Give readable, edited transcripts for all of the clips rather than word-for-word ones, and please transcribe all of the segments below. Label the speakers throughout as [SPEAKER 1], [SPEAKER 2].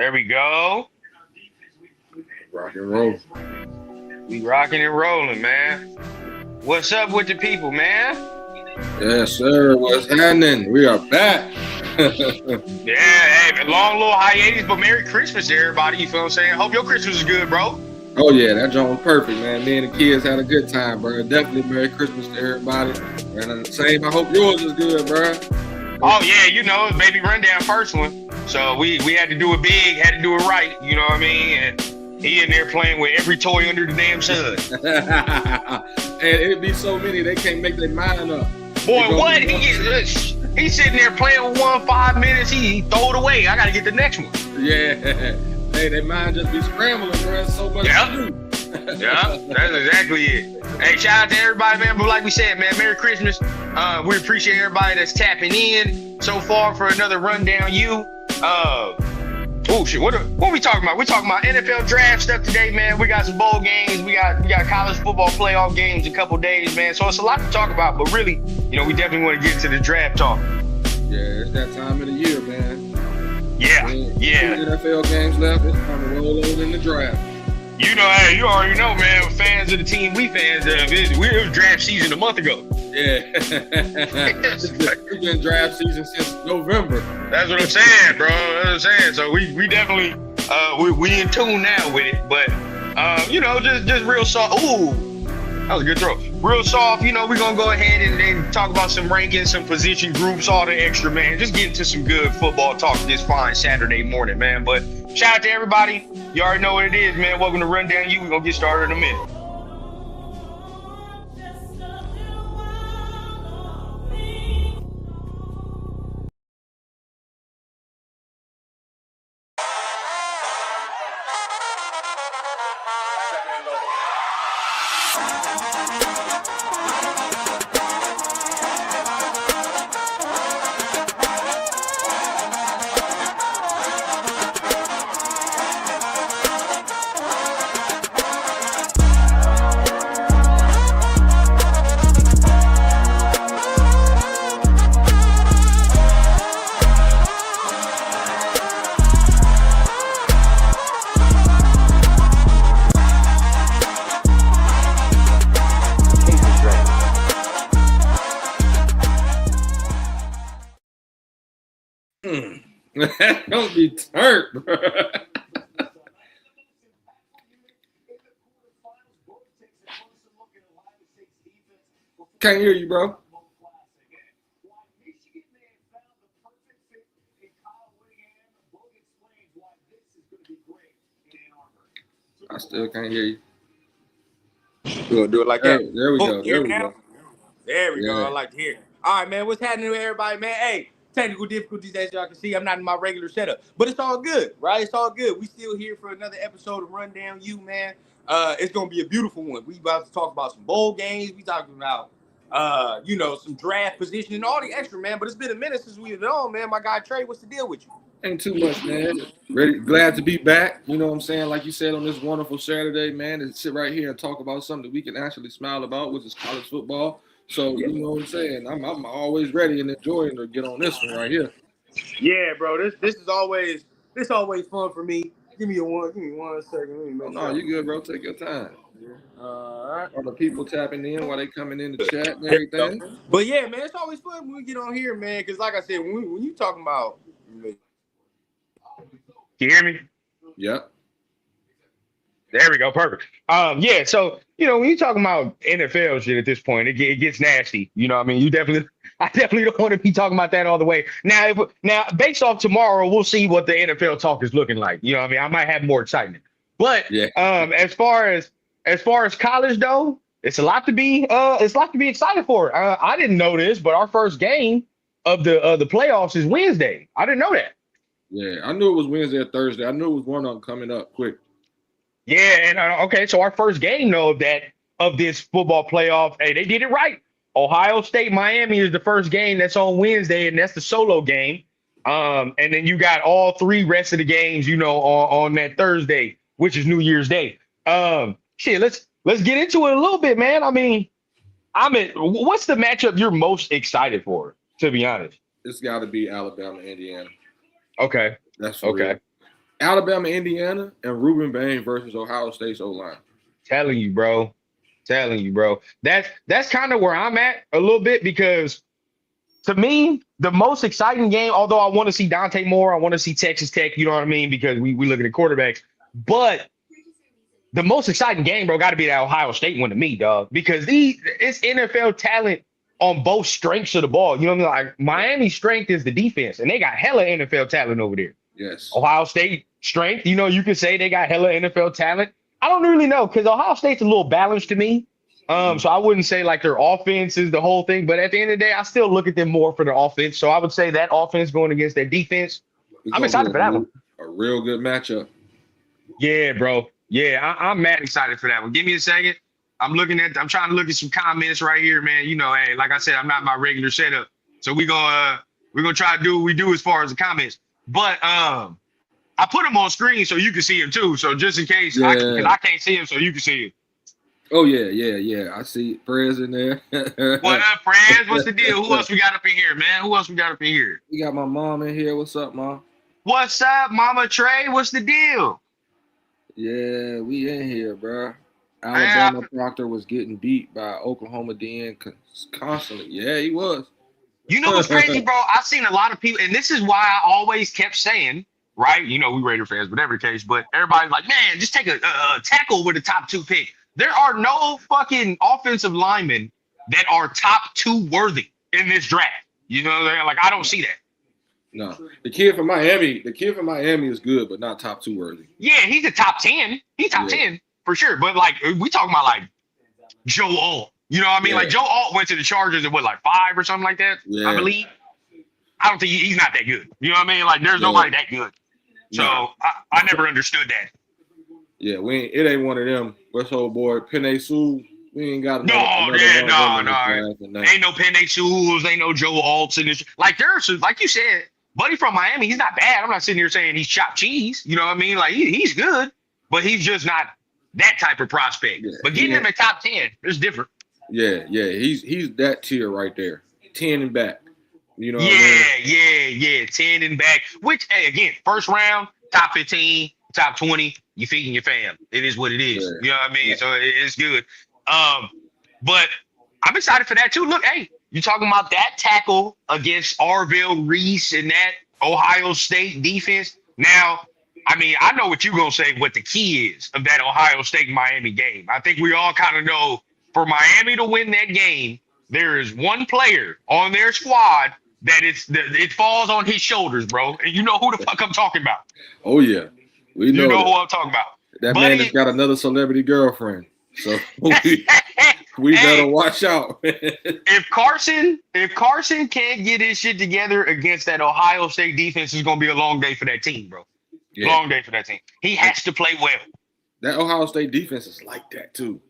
[SPEAKER 1] There we go.
[SPEAKER 2] Rock and roll.
[SPEAKER 1] We rocking and rolling, man. What's up with the people, man?
[SPEAKER 2] Yes, sir. What's happening? We are back.
[SPEAKER 1] Yeah, hey, long little hiatus, but Merry Christmas to everybody. You feel what I'm saying? Hope your Christmas is good, bro.
[SPEAKER 2] Oh, yeah, that joint was perfect, man. Me and the kids had a good time, bro. Definitely Merry Christmas to everybody. And the same, I hope yours is good, bro.
[SPEAKER 1] Oh, yeah, you know, baby rundown first one. So we had to do it big, had to do it right, you know what I mean? And he in there playing with every toy under the damn sun.
[SPEAKER 2] And it'd be so many, they can't make their mind up.
[SPEAKER 1] Boy, what? He's sitting there playing with 5 minutes. He throw it away. I got to get the next one.
[SPEAKER 2] Yeah. Hey, their mind just be scrambling, bro. So much to
[SPEAKER 1] do. Yeah, that's exactly it. Hey, shout out to everybody, man. But like we said, man, Merry Christmas. We appreciate everybody that's tapping in so far for another Rundown U. Oh shit, what are we talking about? We're talking about NFL draft stuff today, man. We got some bowl games, we got college football playoff games in a couple days, man. So it's a lot to talk about, but really, you know, we definitely want to get to the draft talk.
[SPEAKER 2] Yeah, it's that time of the year, man.
[SPEAKER 1] Yeah.
[SPEAKER 2] 2 NFL games left. It's time to roll over in the draft.
[SPEAKER 1] You know, hey, you already know, man. We're fans of the team we fans of. It was draft season a month ago.
[SPEAKER 2] Yeah. It's been draft season since November.
[SPEAKER 1] That's what I'm saying, bro. That's what I'm saying. So we definitely we in tune now with it. But you know, just real soft. Ooh, that was a good throw. Real soft, you know, we're gonna go ahead and talk about some rankings, some position groups, all the extra, man. Just get into some good football talk this fine Saturday morning, man. But shout out to everybody. You already know what it is, man. Welcome to Rundown U. We're gonna get started in a minute.
[SPEAKER 2] Don't be turned, bro. Can't hear you, bro. I still can't hear you.
[SPEAKER 3] We're gonna do it like that.
[SPEAKER 2] There we go.
[SPEAKER 3] There we go. I like to hear. All right, man. What's happening with everybody, man? Hey, technical difficulties, as y'all can see. I'm not in my regular setup, but it's all good, right? It's all good. We still here for another episode of Rundown U, man. It's gonna be a beautiful one. We about to talk about some bowl games. We talking about you know, some draft position and all the extra, man. But it's been a minute since we've been on, man. My guy Trey, what's the deal with you?
[SPEAKER 2] Ain't too much, man. Ready, glad to be back. You know what I'm saying? Like you said, on this wonderful Saturday, man, to sit right here and talk about something that we can actually smile about, which is college football. So, you know what I'm saying? I'm always ready and enjoying to get on this one right here.
[SPEAKER 3] Yeah, bro. This is always fun for me. Give me one second.
[SPEAKER 2] No, you good, bro. Take your time.
[SPEAKER 3] All right.
[SPEAKER 2] All the people tapping in while they coming in the chat and everything.
[SPEAKER 3] But yeah, man, it's always fun when we get on here, man. Because like I said, when you talking about,
[SPEAKER 1] can you hear me?
[SPEAKER 2] Yep.
[SPEAKER 1] There we go. Perfect. Yeah. So, you know, when you're talking about NFL shit at this point, it gets nasty. You know what I mean? I definitely don't want to be talking about that all the way. Now, based off tomorrow, we'll see what the NFL talk is looking like. You know what I mean? I might have more excitement. But
[SPEAKER 2] yeah.
[SPEAKER 1] As far as college though, it's a lot to be excited for. I didn't know this, but our first game of the playoffs is Wednesday. I didn't know that.
[SPEAKER 2] Yeah, I knew it was Wednesday or Thursday. I knew it was one of them coming up quick.
[SPEAKER 1] Yeah, and okay, so our first game though of this football playoff, hey, they did it right. Ohio State, Miami is the first game that's on Wednesday, and that's the solo game. And then you got all three rest of the games, you know, on that Thursday, which is New Year's Day. Shit, let's get into it a little bit, man. I mean, what's the matchup you're most excited for, to be honest?
[SPEAKER 2] It's got to be Alabama, Indiana.
[SPEAKER 1] Okay.
[SPEAKER 2] That's
[SPEAKER 1] okay.
[SPEAKER 2] Alabama, Indiana, and Ruben Bain versus Ohio State's O-line.
[SPEAKER 1] Telling you, bro. That's kind of where I'm at a little bit because to me, the most exciting game, although I want to see Dante Moore, I want to see Texas Tech, you know what I mean? Because we look at the quarterbacks. But the most exciting game, bro, got to be that Ohio State one to me, dog. Because it's NFL talent on both strengths of the ball. You know what I mean? Like Miami's strength is the defense, and they got hella NFL talent over there.
[SPEAKER 2] Yes.
[SPEAKER 1] Ohio State strength, you can say they got hella NFL talent. I don't really know because Ohio State's a little balanced to me. So I wouldn't say like their offense is the whole thing, but at the end of the day, I still look at them more for their offense. So I would say that offense going against their defense. I'm excited for that one.
[SPEAKER 2] A real good matchup.
[SPEAKER 1] Yeah, bro. Yeah, I'm mad excited for that one. Give me a second. I'm trying to look at some comments right here, man. Hey, like I said, I'm not my regular setup. So we're gonna try to do what we do as far as the comments. But I put them on screen so you can see them too. So just in case I can't see them, so you can see it.
[SPEAKER 2] Oh, yeah. I see Prez in there.
[SPEAKER 1] What up, Prez? What's the deal? Who else we got up in here, man?
[SPEAKER 2] We got my mom in here. What's up, Mom?
[SPEAKER 1] What's up, Mama Trey? What's the deal?
[SPEAKER 2] Yeah, we in here, bro. Alabama Proctor was getting beat by Oklahoma DN constantly. Yeah, he was.
[SPEAKER 1] You know what's crazy, bro? I've seen a lot of people, and this is why I always kept saying, right? We Raider fans, whatever the case, but everybody's like, man, just take a tackle with the top 2 pick. There are no fucking offensive linemen that are top 2 worthy in this draft. You know what I'm saying? Like, I don't see that.
[SPEAKER 2] No. The kid from Miami is good, but not top 2 worthy.
[SPEAKER 1] Yeah, he's a top 10. He's top 10 for sure. But like, we talking about like Joe Alt. You know what I mean? Yeah. Like Joe Alt went to the Chargers at like 5 or something like that, I believe. I don't think he's not that good. You know what I mean? Like, there's nobody that good. So I never understood that.
[SPEAKER 2] Yeah, it ain't one of them. What's old boy Penei Sewell? We ain't got
[SPEAKER 1] no. Ain't no Penei Sewells, ain't no Joe Alts in this. Like there's, like you said, buddy from Miami, he's not bad. I'm not sitting here saying he's chopped cheese. You know what I mean? Like he's good, but he's just not that type of prospect. Yeah, but getting him at top 10 is different.
[SPEAKER 2] Yeah, he's that tier right there, 10 and back. You know? What
[SPEAKER 1] I mean? 10 and back. Which, hey, again, first round, top 15. Top 20, you feeding your fam. It is what it is. Yeah. You know what I mean? Yeah. So it's good. But I'm excited for that too. Look, hey, you talking about that tackle against Arvell Reese and that Ohio State defense. Now, I mean, I know what you're going to say, what the key is of that Ohio State-Miami game. I think we all kind of know for Miami to win that game, there is one player on their squad that it falls on his shoulders, bro. And you know who the fuck I'm talking about.
[SPEAKER 2] Oh, yeah. We know
[SPEAKER 1] who I'm talking about.
[SPEAKER 2] That man has got another celebrity girlfriend. So we better watch out.
[SPEAKER 1] If Carson can't get his shit together against that Ohio State defense, it's going to be a long day for that team, bro. Yeah. Long day for that team. He has to play well.
[SPEAKER 2] That Ohio State defense is like that, too.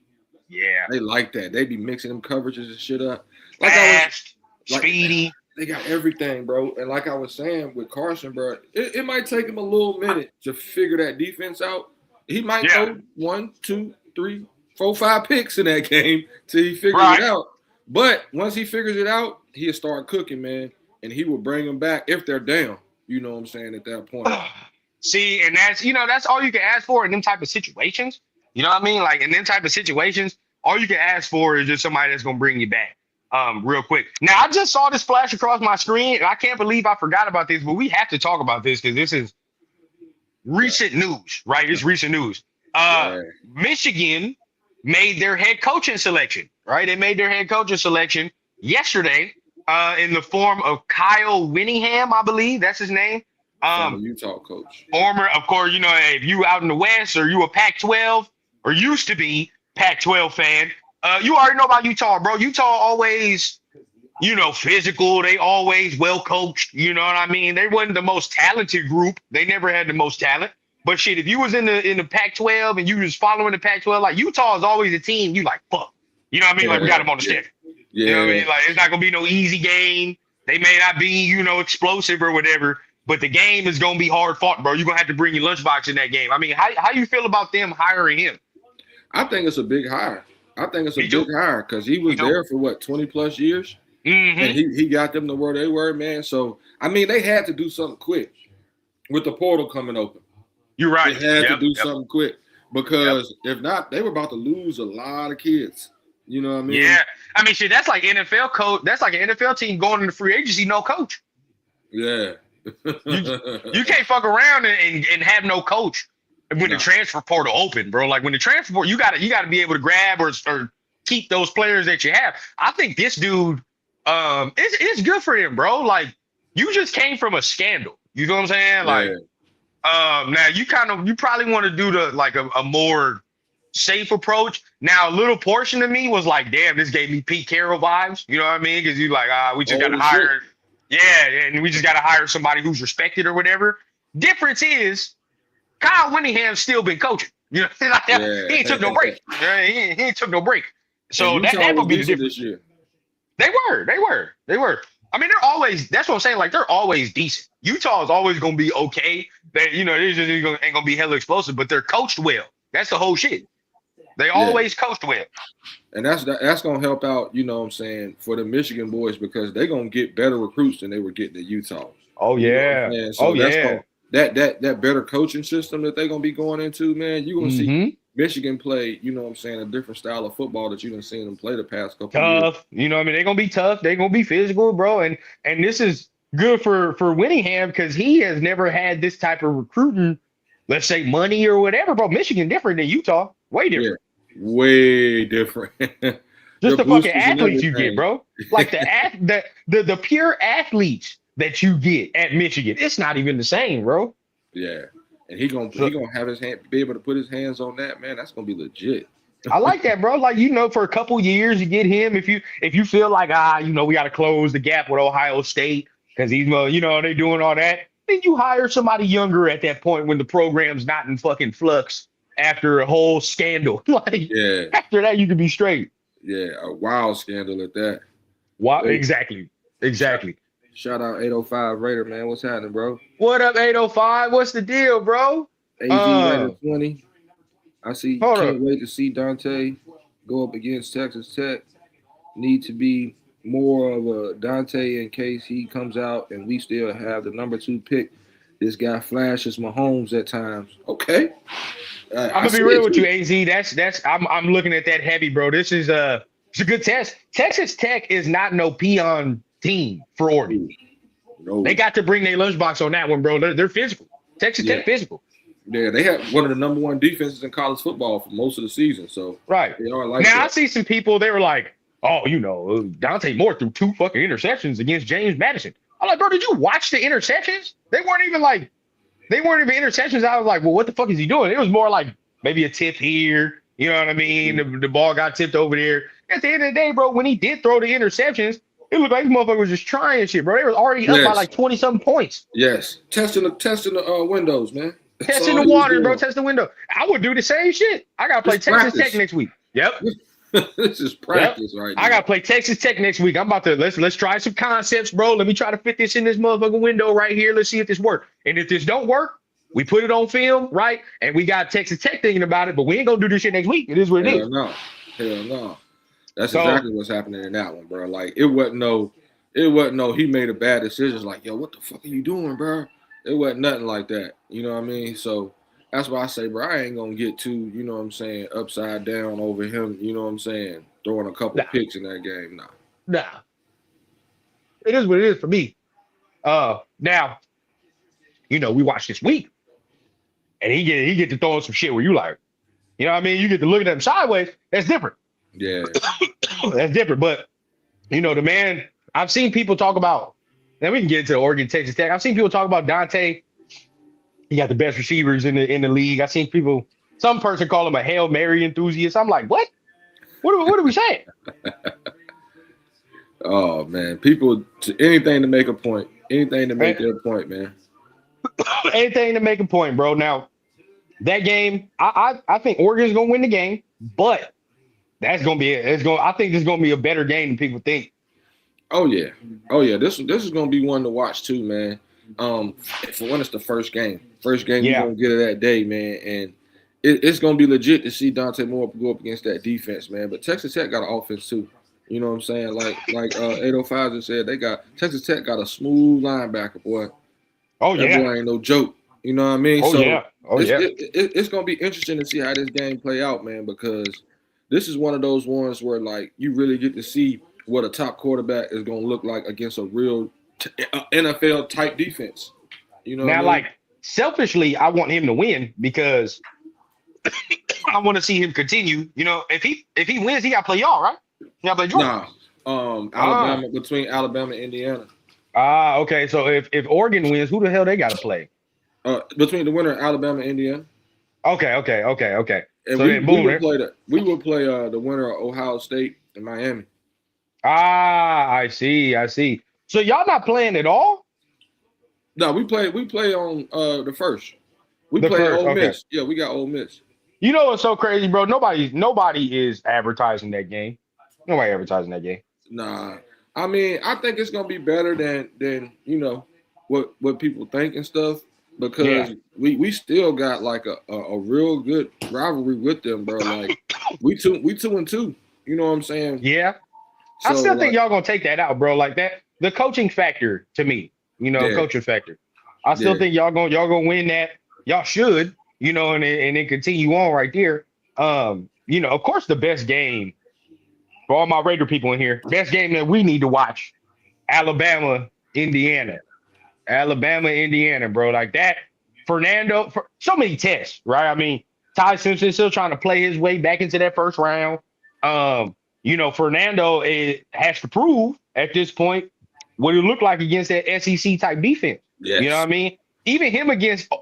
[SPEAKER 1] Yeah.
[SPEAKER 2] They like that. They be mixing them coverages and shit up.
[SPEAKER 1] Fast, speedy.
[SPEAKER 2] They got everything, bro. And like I was saying with Carson, bro, it might take him a little minute to figure that defense out. He might go 1, 2, 3, 4, 5 picks in that game till he figures it out. But once he figures it out, he'll start cooking, man. And he will bring them back if they're down. You know what I'm saying, at that point.
[SPEAKER 1] See, and that's all you can ask for in them type of situations. You know what I mean? Like in them type of situations, all you can ask for is just somebody that's going to bring you back. Real quick. Now, I just saw this flash across my screen, and I can't believe I forgot about this, but we have to talk about this because this is recent news, right? It's recent news. Michigan made their head coaching selection, right? They made their head coaching selection yesterday in the form of Kyle Whittingham, I believe. That's his name.
[SPEAKER 2] Former Utah coach.
[SPEAKER 1] Former, of course, if you out in the West or you a Pac-12 or used to be Pac-12 fan, you already know about Utah, bro. Utah always, physical. They always well coached. You know what I mean? They wasn't the most talented group. They never had the most talent. But shit, if you was in the Pac-12 and you was following the Pac-12, like Utah is always a team you like, fuck. You know what I mean? Like we got them on the stick. Yeah. You know what I mean? Like it's not gonna be no easy game. They may not be, explosive or whatever, but the game is gonna be hard fought, bro. You're gonna have to bring your lunchbox in that game. I mean, how you feel about them hiring him?
[SPEAKER 2] I think it's a big hire. Because he was there for 20 plus years. Mm-hmm. And he got them to where they were, man. So I mean, they had to do something quick with the portal coming open.
[SPEAKER 1] You're right.
[SPEAKER 2] They had to do something quick because if not, they were about to lose a lot of kids. You know what I mean?
[SPEAKER 1] Yeah. I mean, shit, that's like NFL coach. That's like an NFL team going into free agency, no coach.
[SPEAKER 2] Yeah.
[SPEAKER 1] You can't fuck around and have no coach when the transfer portal open, bro. Like when the transfer portal, you gotta be able to grab or keep those players that you have. I think this dude, it's good for him, bro. Like you just came from a scandal. You know what I'm saying? Like, now you probably want to do a more safe approach. Now, a little portion of me was like, damn, this gave me Pete Carroll vibes. You know what I mean? Because you like, we just got to hire. Yeah, and we just got to hire somebody who's respected or whatever. Difference is, Kyle Whittingham's still been coaching. You know, he ain't took no break. He ain't took no break. So that would be the difference. This year. They were. I mean, they're always. That's what I'm saying. Like they're always decent. Utah is always gonna be okay. They, they just ain't gonna be hella explosive, but they're coached well. That's the whole shit. They always coached well.
[SPEAKER 2] And that's gonna help out, you know what I'm saying, for the Michigan boys because they're gonna get better recruits than they were getting at Utah.
[SPEAKER 1] Oh yeah.
[SPEAKER 2] You know so that better coaching system that they're gonna be going into, man, you're gonna see Michigan play, you know what I'm saying, a different style of football that you done seen them play the past couple of years.
[SPEAKER 1] You know what I mean? They're gonna be tough, they're gonna be physical, bro. And this is good for Whittingham because he has never had this type of recruiting, let's say money or whatever, bro. Michigan different than Utah. Way different.
[SPEAKER 2] Yeah. Way different.
[SPEAKER 1] Just the fucking athletes you get, bro. Like the pure athletes that you get at Michigan, it's not even the same, bro.
[SPEAKER 2] Yeah, and he gonna have his hand, be able to put his hands on that, man. That's gonna be legit.
[SPEAKER 1] I like that, bro. Like for a couple years, you get him. If you feel like we got to close the gap with Ohio State because he's they doing all that, then you hire somebody younger at that point when the program's not in fucking flux. After a whole scandal, after that, you could be straight.
[SPEAKER 2] Yeah, a wild scandal at that.
[SPEAKER 1] Wow, exactly.
[SPEAKER 2] Shout out 805 Raider, man. What's happening, bro?
[SPEAKER 1] What up, 805? What's the deal, bro?
[SPEAKER 2] AZ Raider 20. I see. Can't wait to see Dante go up against Texas Tech. Need to be more of a Dante in case he comes out and we still have the number 2 pick. This guy flashes Mahomes at times. Okay.
[SPEAKER 1] I'm gonna be real with you, AZ. That's I'm looking at that heavy, bro. This is it's a good test. Texas Tech is not no peon team for Oregon. No. They got to bring their lunchbox on that one, bro. They're physical. Texas Tech physical.
[SPEAKER 2] Yeah, they have one of the number 1 defenses in college football for most of the season. So they are like
[SPEAKER 1] now
[SPEAKER 2] that.
[SPEAKER 1] I see some people, they were like, Dante Moore threw 2 fucking interceptions against James Madison. I'm like, bro, did you watch the interceptions? They weren't even interceptions. I was like, well, what the fuck is he doing? It was more like maybe a tip here. You know what I mean? The ball got tipped over there. At the end of the day, bro, when he did throw the interceptions, it looked like this motherfucker was just trying shit, bro. They were already up by like 20-something points.
[SPEAKER 2] Yes. Testing the windows, man.
[SPEAKER 1] Testing the water, bro. Testing the window. I would do the same shit. I got to play Texas Tech next week. Yep.
[SPEAKER 2] This is practice right now.
[SPEAKER 1] I gotta play Texas Tech next week. I'm about to let's try some concepts, bro. Let me try to fit this in this motherfucking window right here. Let's see if this works. And if this don't work, we put it on film, right? And we got Texas Tech thinking about it, but we ain't gonna do this shit next week. It is what it is.
[SPEAKER 2] Hell no. That's exactly what's happening in that one, bro. Like it wasn't no he made a bad decision. Like, yo, what the fuck are you doing, bro? It wasn't nothing like that. You know what I mean? So that's why I say, bro, I ain't gonna get too, you know what I'm saying, upside down over him, you know what I'm saying, throwing a couple picks in that game.
[SPEAKER 1] Nah. It is what it is for me. Now, we watched this week, and he get to throwing some shit where you like, you know what I mean? You get to look at them sideways. That's different.
[SPEAKER 2] Yeah.
[SPEAKER 1] That's different. But, the man, I've seen people talk about, now we can get into Oregon, Texas Tech. I've seen people talk about Dante. He got the best receivers in the league. I've seen some person call him a Hail Mary enthusiast. I'm like, what? What are we saying?
[SPEAKER 2] Oh man, people anything to make a point, anything to make their point, man.
[SPEAKER 1] Anything to make a point, bro. Now that game, I think Oregon's gonna win the game, but that's gonna be it. I think this is gonna be a better game than people think.
[SPEAKER 2] Oh yeah. This is gonna be one to watch too, man. For one, it's the first game. You're gonna get it that day, man, and it's gonna be legit to see Dante Moore go up against that defense, man. But Texas Tech got an offense too. You know what I'm saying? Like 805 just said, Texas Tech got a smooth linebacker, boy.
[SPEAKER 1] Oh
[SPEAKER 2] that boy ain't no joke. You know what I mean?
[SPEAKER 1] Oh,
[SPEAKER 2] So
[SPEAKER 1] yeah. Oh, yeah.
[SPEAKER 2] it's going to be interesting to see how this game play out, man, because this is one of those ones where, like, you really get to see what a top quarterback is going to look like against a real NFL-type defense. You know what
[SPEAKER 1] Now,
[SPEAKER 2] I mean?
[SPEAKER 1] like, selfishly, I want him to win because I want to see him continue. You know, if he wins, he got to play y'all, right? He got to play Georgia.
[SPEAKER 2] Nah, Alabama, between Alabama and Indiana.
[SPEAKER 1] Okay. So if Oregon wins, who the hell they got to play?
[SPEAKER 2] Between the winner of Alabama and Indiana.
[SPEAKER 1] Okay.
[SPEAKER 2] And
[SPEAKER 1] So then, boom.
[SPEAKER 2] We will play the winner of Ohio State and Miami.
[SPEAKER 1] I see. So y'all not playing at all?
[SPEAKER 2] No, we play on the first. We
[SPEAKER 1] The
[SPEAKER 2] play
[SPEAKER 1] first,
[SPEAKER 2] Ole
[SPEAKER 1] okay.
[SPEAKER 2] Miss. Yeah, we got Ole Miss.
[SPEAKER 1] You know what's so crazy, bro? Nobody is advertising that game. Nobody advertising that game.
[SPEAKER 2] Nah, I mean, I think it's gonna be better than you know what people think and stuff because we still got like a real good rivalry with them, bro. Like we 2-2. You know what I'm saying?
[SPEAKER 1] Yeah.
[SPEAKER 2] So,
[SPEAKER 1] I still think y'all gonna take that out, bro. Like that, the coaching factor to me, coaching factor. I still think y'all gonna win that. Y'all should, and then continue on right there. Of course, the best game for all my Raider people in here, best game that we need to watch, Alabama, Indiana, bro. Like that, Fernando for so many tests, right? I mean, Ty Simpson still trying to play his way back into that first round. Fernando has to prove at this point what it looked like against that SEC type defense.
[SPEAKER 2] Yes.
[SPEAKER 1] You know what I mean? Even him against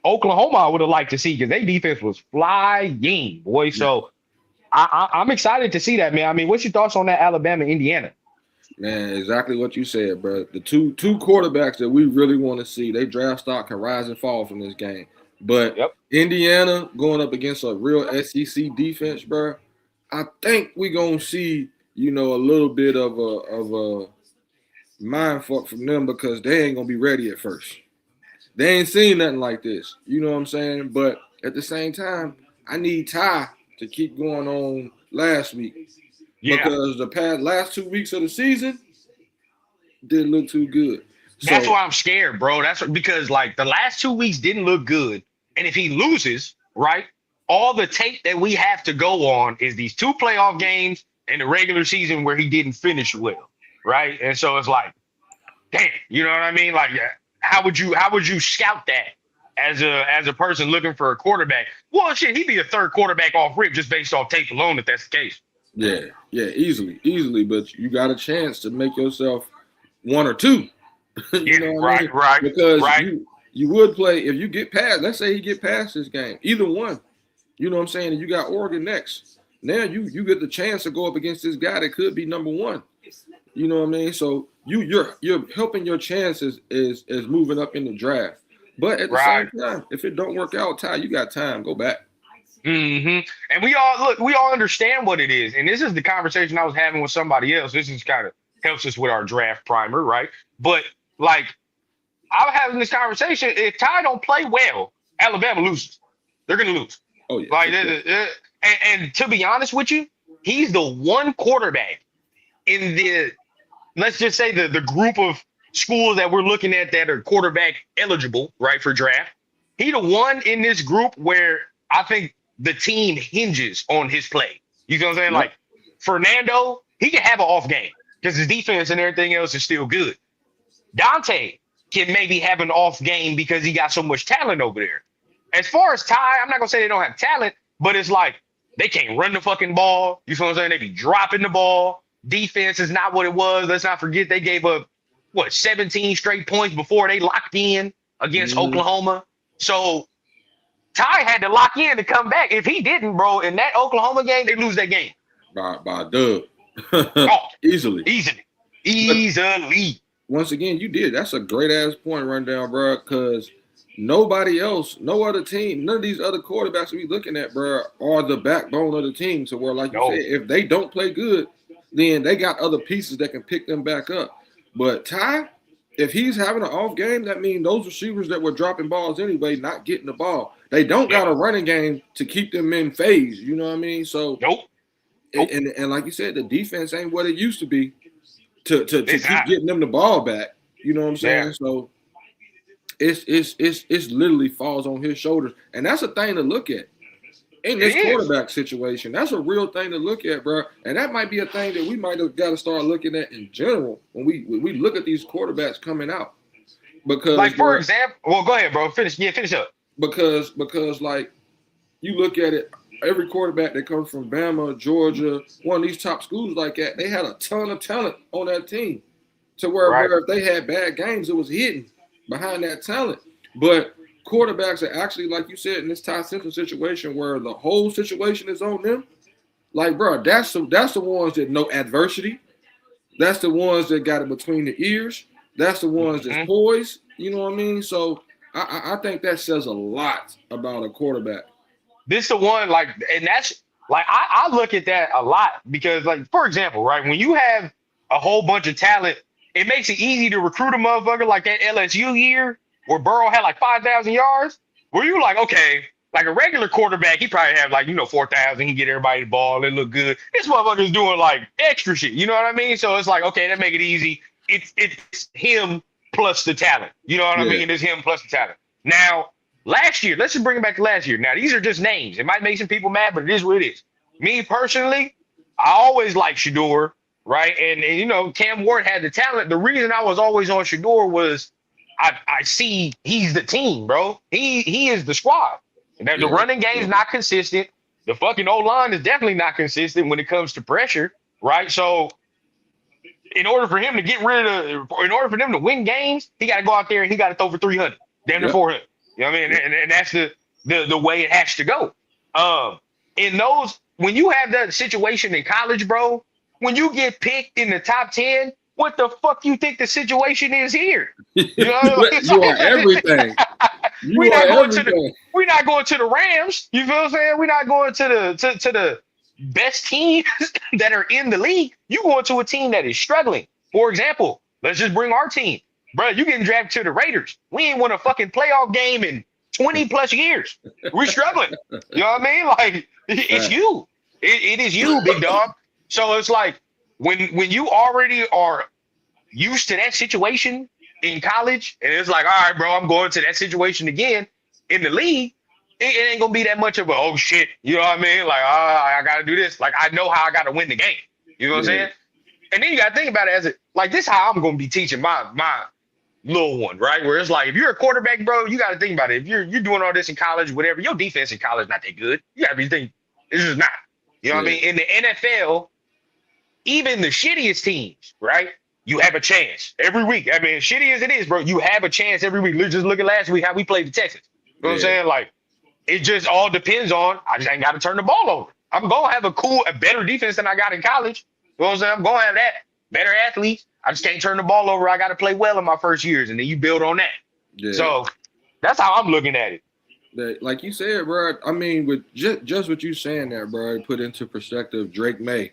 [SPEAKER 1] Oklahoma, I would have liked to see because their defense was flying, boy. So I'm excited to see that, man. I mean, what's your thoughts on that Alabama, Indiana?
[SPEAKER 2] Man, exactly what you said, bro. The two quarterbacks that we really want to see, they draft stock can rise and fall from this game. But Indiana going up against a real SEC defense, bro. I think we're gonna see, a little bit of a mind fuck from them because they ain't gonna be ready at first. They ain't seen nothing like this. You know what I'm saying? But at the same time, I need Ty to keep going on last week. Yeah. Because the last 2 weeks of the season didn't look too good.
[SPEAKER 1] That's why I'm scared, bro. That's because like the last 2 weeks didn't look good. And if he loses, right, all the tape that we have to go on is these 2 playoff games and the regular season where he didn't finish well, right? And so it's like, damn, you know what I mean? Like, how would you scout that as a person looking for a quarterback? Well, shit, he'd be a third quarterback off rip just based off tape alone if that's the case.
[SPEAKER 2] Yeah, easily. But you got a chance to make yourself 1 or 2. You know what I mean?
[SPEAKER 1] Right.
[SPEAKER 2] Because you would play if you get past. Let's say he get past this game, either one. You know what I'm saying? And you got Oregon next. Now you get the chance to go up against this guy that could be number 1. You know what I mean? So you're helping your chances is moving up in the draft. But at the same time, if it don't work out, Ty, you got time. Go back.
[SPEAKER 1] Mm-hmm. And we all understand what it is. And this is the conversation I was having with somebody else. This is kind of helps us with our draft primer, right? But like I was having this conversation. If Ty don't play well, Alabama loses. They're gonna lose.
[SPEAKER 2] Oh yeah.
[SPEAKER 1] Like and to be honest with you, he's the one quarterback in the let's just say the group of schools that we're looking at that are quarterback eligible, right, for draft. He the one in this group where I think the team hinges on his play. You know what I'm saying? Yep. Like Fernando, he can have an off game because his defense and everything else is still good. Dante can maybe have an off game because he got so much talent over there. As far as Ty, I'm not gonna say they don't have talent, but it's like they can't run the fucking ball. You feel what I'm saying? They be dropping the ball. Defense is not what it was. Let's not forget they gave up 17 straight points before they locked in against Oklahoma. So Ty had to lock in to come back. If he didn't, bro, in that Oklahoma game, they lose that game.
[SPEAKER 2] By a dub. Easily.
[SPEAKER 1] Easily.
[SPEAKER 2] Once again, you did. That's a great ass point run down, bro, because nobody else, no other team, none of these other quarterbacks we looking at, bro, are the backbone of the team. So where, like you said, if they don't play good, then they got other pieces that can pick them back up. But Ty, if he's having an off game, that means those receivers that were dropping balls anyway, not getting the ball. They don't got a running game to keep them in phase. You know what I mean? So And like you said, the defense ain't what it used to be to keep getting them the ball back. You know what I'm saying? So it's literally falls on his shoulders, and that's a thing to look at in this quarterback situation. That's a real thing to look at, bro. And that might be a thing that we might have got to start looking at in general when we look at these quarterbacks coming out. Because,
[SPEAKER 1] like, for example, well, go ahead, bro. Finish up.
[SPEAKER 2] Because like, you look at it, every quarterback that comes from Bama, Georgia, one of these top schools like that, they had a ton of talent on that team. To where if they had bad games, it was hidden behind that talent. But quarterbacks are actually, like you said, in this Ty Simpson situation where the whole situation is on them. Like, bro, that's the ones that know adversity. That's the ones that got it between the ears. That's the ones that's poised. You know what I mean? So I think that says a lot about a quarterback.
[SPEAKER 1] This the one, like, and that's like I look at that a lot because, like, for example, right, when you have a whole bunch of talent, it makes it easy to recruit a motherfucker like that LSU year where Burrow had like 5,000 yards. Where you like, okay, like a regular quarterback, he probably have like 4,000. He get everybody the ball, it look good. This motherfucker's doing like extra shit. You know what I mean? So it's like, okay, that make it easy. It's him plus the talent. You know what I mean? It's him plus the talent. Now, last year, let's just bring it back to last year. Now, these are just names. It might make some people mad, but it is what it is. Me personally, I always liked Shador, right? And Cam Ward had the talent. The reason I was always on Shador was I see he's the team, bro. He is the squad. And the running game is not consistent. The fucking O-line is definitely not consistent when it comes to pressure, right? So in order for him to in order for them to win games, he got to go out there and he got to throw for 300, damn near 400. You know what I mean? And that's the way it has to go. When you have that situation in college, bro, when you get picked in the top 10, what the fuck you think the situation is here? You know?
[SPEAKER 2] You are everything.
[SPEAKER 1] We're not going to the Rams. You feel what I'm saying? We're not going to the best teams that are in the league. You going to a team that is struggling. For example, let's just bring our team. Bro, you getting drafted to the Raiders. We ain't won a fucking playoff game in 20 plus years. We're struggling. You know what I mean? Like, it's you. It is you, big dog. So it's like when you already are used to that situation in college, and it's like, all right, bro, I'm going to that situation again in the league, it ain't gonna be that much of a, oh shit, you know what I mean? Like, I gotta do this. Like, I know how I gotta win the game. You know what I'm saying? And then you gotta think about it as like, this is how I'm gonna be teaching my little one, right? Where it's like, if you're a quarterback, bro, you gotta think about it. If you're doing all this in college, whatever, your defense in college not that good. You gotta be thinking, this is not. You know what I mean? In the NFL, even the shittiest teams, right? You have a chance every week. I mean, shitty as it is, bro, you have a chance every week. Let's just look at last week how we played the Texans. You know what I'm saying? Like, it just all depends on, I just ain't got to turn the ball over. I'm going to have a better defense than I got in college. You know what I'm saying? I'm going to have that. Better athletes. I just can't turn the ball over. I got to play well in my first years, and then you build on that. Yeah. So that's how I'm looking at it.
[SPEAKER 2] Like you said, bro, I mean, with just what you saying there, bro, put into perspective, Drake May.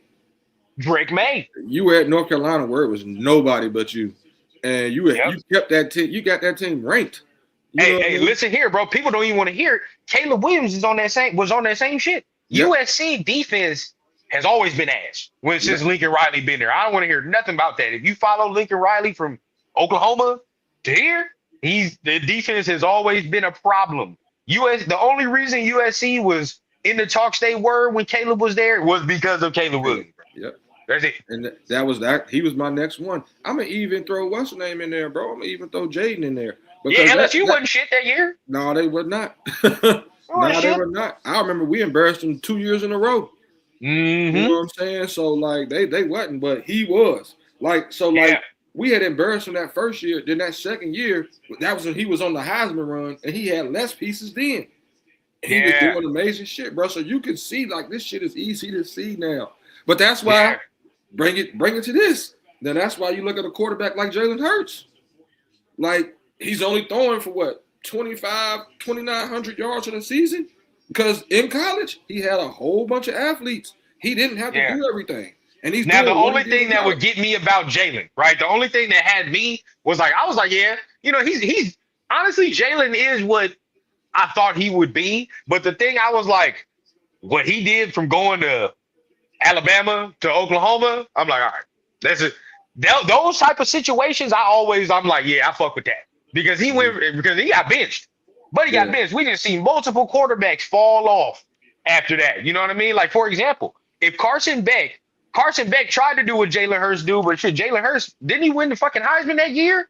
[SPEAKER 2] You were at North Carolina where it was nobody but you. And you kept that team, you got that team ranked.
[SPEAKER 1] Hey, listen here, bro. People don't even want to hear it. Caleb Williams was on that same shit. Yep. USC defense has always been ass since Lincoln Riley been there. I don't want to hear nothing about that. If you follow Lincoln Riley from Oklahoma to here, the defense has always been a problem. The only reason USC was in the talks they were when Caleb was there was because of Caleb Williams.
[SPEAKER 2] Yep.
[SPEAKER 1] That's it.
[SPEAKER 2] And that was that. He was my next one. I'm gonna even throw what's the name in there, bro. I'm gonna even throw Jaden in there.
[SPEAKER 1] Yeah, LSU wasn't shit that year.
[SPEAKER 2] No, they were not. They were not. I remember we embarrassed them 2 years in a row.
[SPEAKER 1] Mm-hmm.
[SPEAKER 2] You know what I'm saying? So like they wasn't, but he was. Like we had embarrassed him that first year. Then that second year, that was when he was on the Heisman run, and he had less pieces then. He was doing amazing shit, bro. So you can see like this shit is easy to see now. But that's why bring it to this. Then that's why you look at a quarterback like Jalen Hurts. Like he's only throwing for what 2,900 yards in a season because in college he had a whole bunch of athletes. He didn't have to do everything. And he's
[SPEAKER 1] now the only thing that would get me about Jalen, right? The only thing that had me was like I was like, he's honestly Jalen is what I thought he would be. But the thing I was like, what he did from going to Alabama to Oklahoma, I'm like, all right, that's it. Those type of situations, I'm like, yeah, I fuck with that. because he got benched. But he got benched. We just see multiple quarterbacks fall off after that. You know what I mean? Like, for example, if Carson Beck tried to do what Jalen Hurts do, but shit, Jalen Hurts, didn't he win the fucking Heisman that year?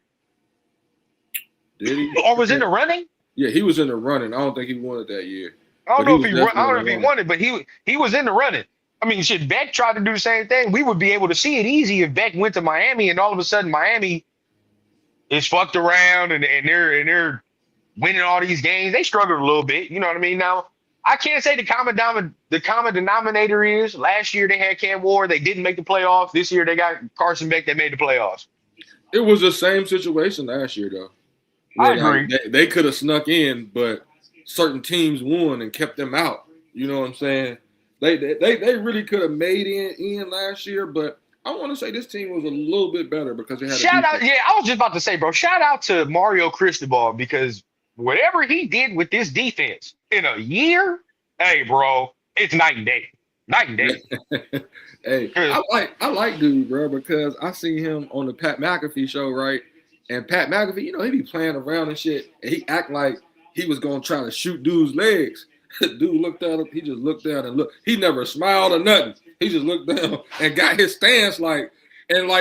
[SPEAKER 2] Did he?
[SPEAKER 1] Or was in the running?
[SPEAKER 2] Yeah, he was in the running. I don't think he won it that year.
[SPEAKER 1] I don't know if he won it, but he was in the running. I mean, shit, Beck tried to do the same thing. We would be able to see it easy if Beck went to Miami and all of a sudden Miami is fucked around and they're winning all these games. They struggled a little bit. You know what I mean? Now, I can't say the common denominator is last year they had Cam Ward. They didn't make the playoffs. This year they got Carson Beck that made the playoffs.
[SPEAKER 2] It was the same situation last year, though.
[SPEAKER 1] I agree.
[SPEAKER 2] Like, they could have snuck in, but certain teams won and kept them out. You know what I'm saying? They really could have made in last year, but I want to say this team was a little bit better because they had
[SPEAKER 1] shout out. Yeah, I was just about to say, bro, shout out to Mario Cristobal because whatever he did with this defense in a year, hey, bro, it's night and day. Night and day.
[SPEAKER 2] Hey, I like dude, bro, because I see him on the Pat McAfee show, right? And Pat McAfee, you know, he be playing around and shit, and he act like he was gonna try to shoot dude's legs. Dude looked at him, he just looked down and looked. He never smiled or nothing. He just looked down and got his stance like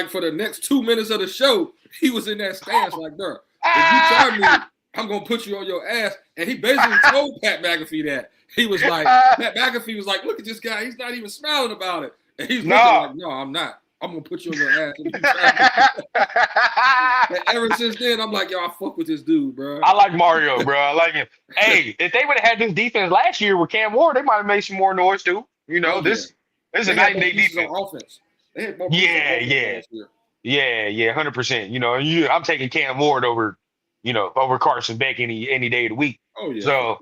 [SPEAKER 2] for the next 2 minutes of the show, he was in that stance like, bro, if you try me, I'm gonna put you on your ass. And he basically told Pat McAfee that. He was like, Pat McAfee was like, look at this guy, he's not even smiling about it. And he's looking like, no, I'm not. I'm gonna put you on your ass. And ever since then, I'm like, yo, I fuck with this dude, bro.
[SPEAKER 1] I like Mario, bro. I like him. Hey, if they would have had this defense last year with Cam Ward, they might have made some more noise too. You know, this is a night and day defense.
[SPEAKER 2] Offense. They had more
[SPEAKER 1] yeah, 100%. You know, I'm taking Cam Ward over Carson Beck any day of the week.
[SPEAKER 2] Oh yeah.
[SPEAKER 1] So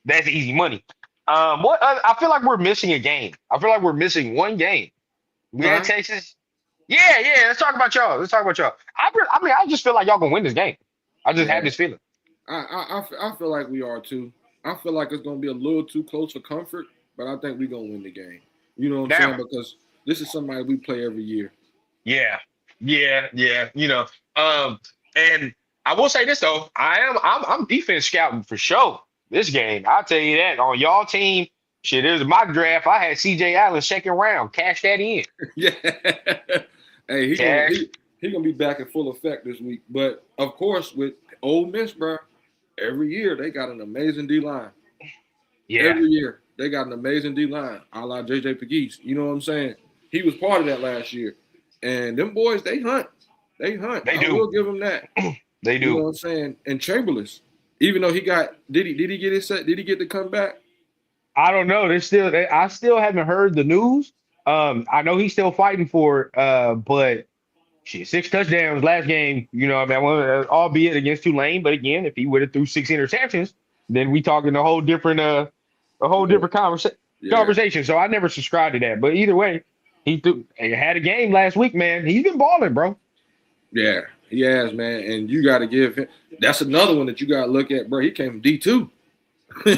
[SPEAKER 1] that's easy money. I feel like we're missing a game. I feel like we're missing one game. We had Texas. Yeah. Let's talk about y'all. I just feel like y'all gonna win this game. I just have this feeling.
[SPEAKER 2] I feel like we are too. I feel like it's gonna be a little too close for comfort, but I think we're gonna win the game. You know what I'm saying? Because this is somebody we play every year. Yeah.
[SPEAKER 1] You know, and I will say this though, I'm defense scouting for sure. This game, I'll tell you that on y'all team. Shit, there's a mock draft. I had CJ Allen second round. Cash that in.
[SPEAKER 2] Yeah. Hey, he gonna be back in full effect this week. But of course, with Ole Miss, bro, every year they got an amazing D line.
[SPEAKER 1] Yeah.
[SPEAKER 2] Every year they got an amazing D line, a la JJ Pegues. You know what I'm saying? He was part of that last year. And them boys, they hunt. They do. I will give them that.
[SPEAKER 1] They do.
[SPEAKER 2] You know what I'm saying? And Chamberlain, even though he got, did he get his set? Did he get to come back?
[SPEAKER 1] I don't know. I still haven't heard the news. I know he's still fighting for it, but shit, 6 touchdowns last game. You know, I mean, albeit against Tulane, but again, if he would have threw 6 interceptions, then we talking a whole different conversation. So I never subscribed to that. But either way, he had a game last week, man. He's been balling, bro.
[SPEAKER 2] Yeah, he has, man. And you got to give him. That's another one that you got to look at, bro. He came from D2.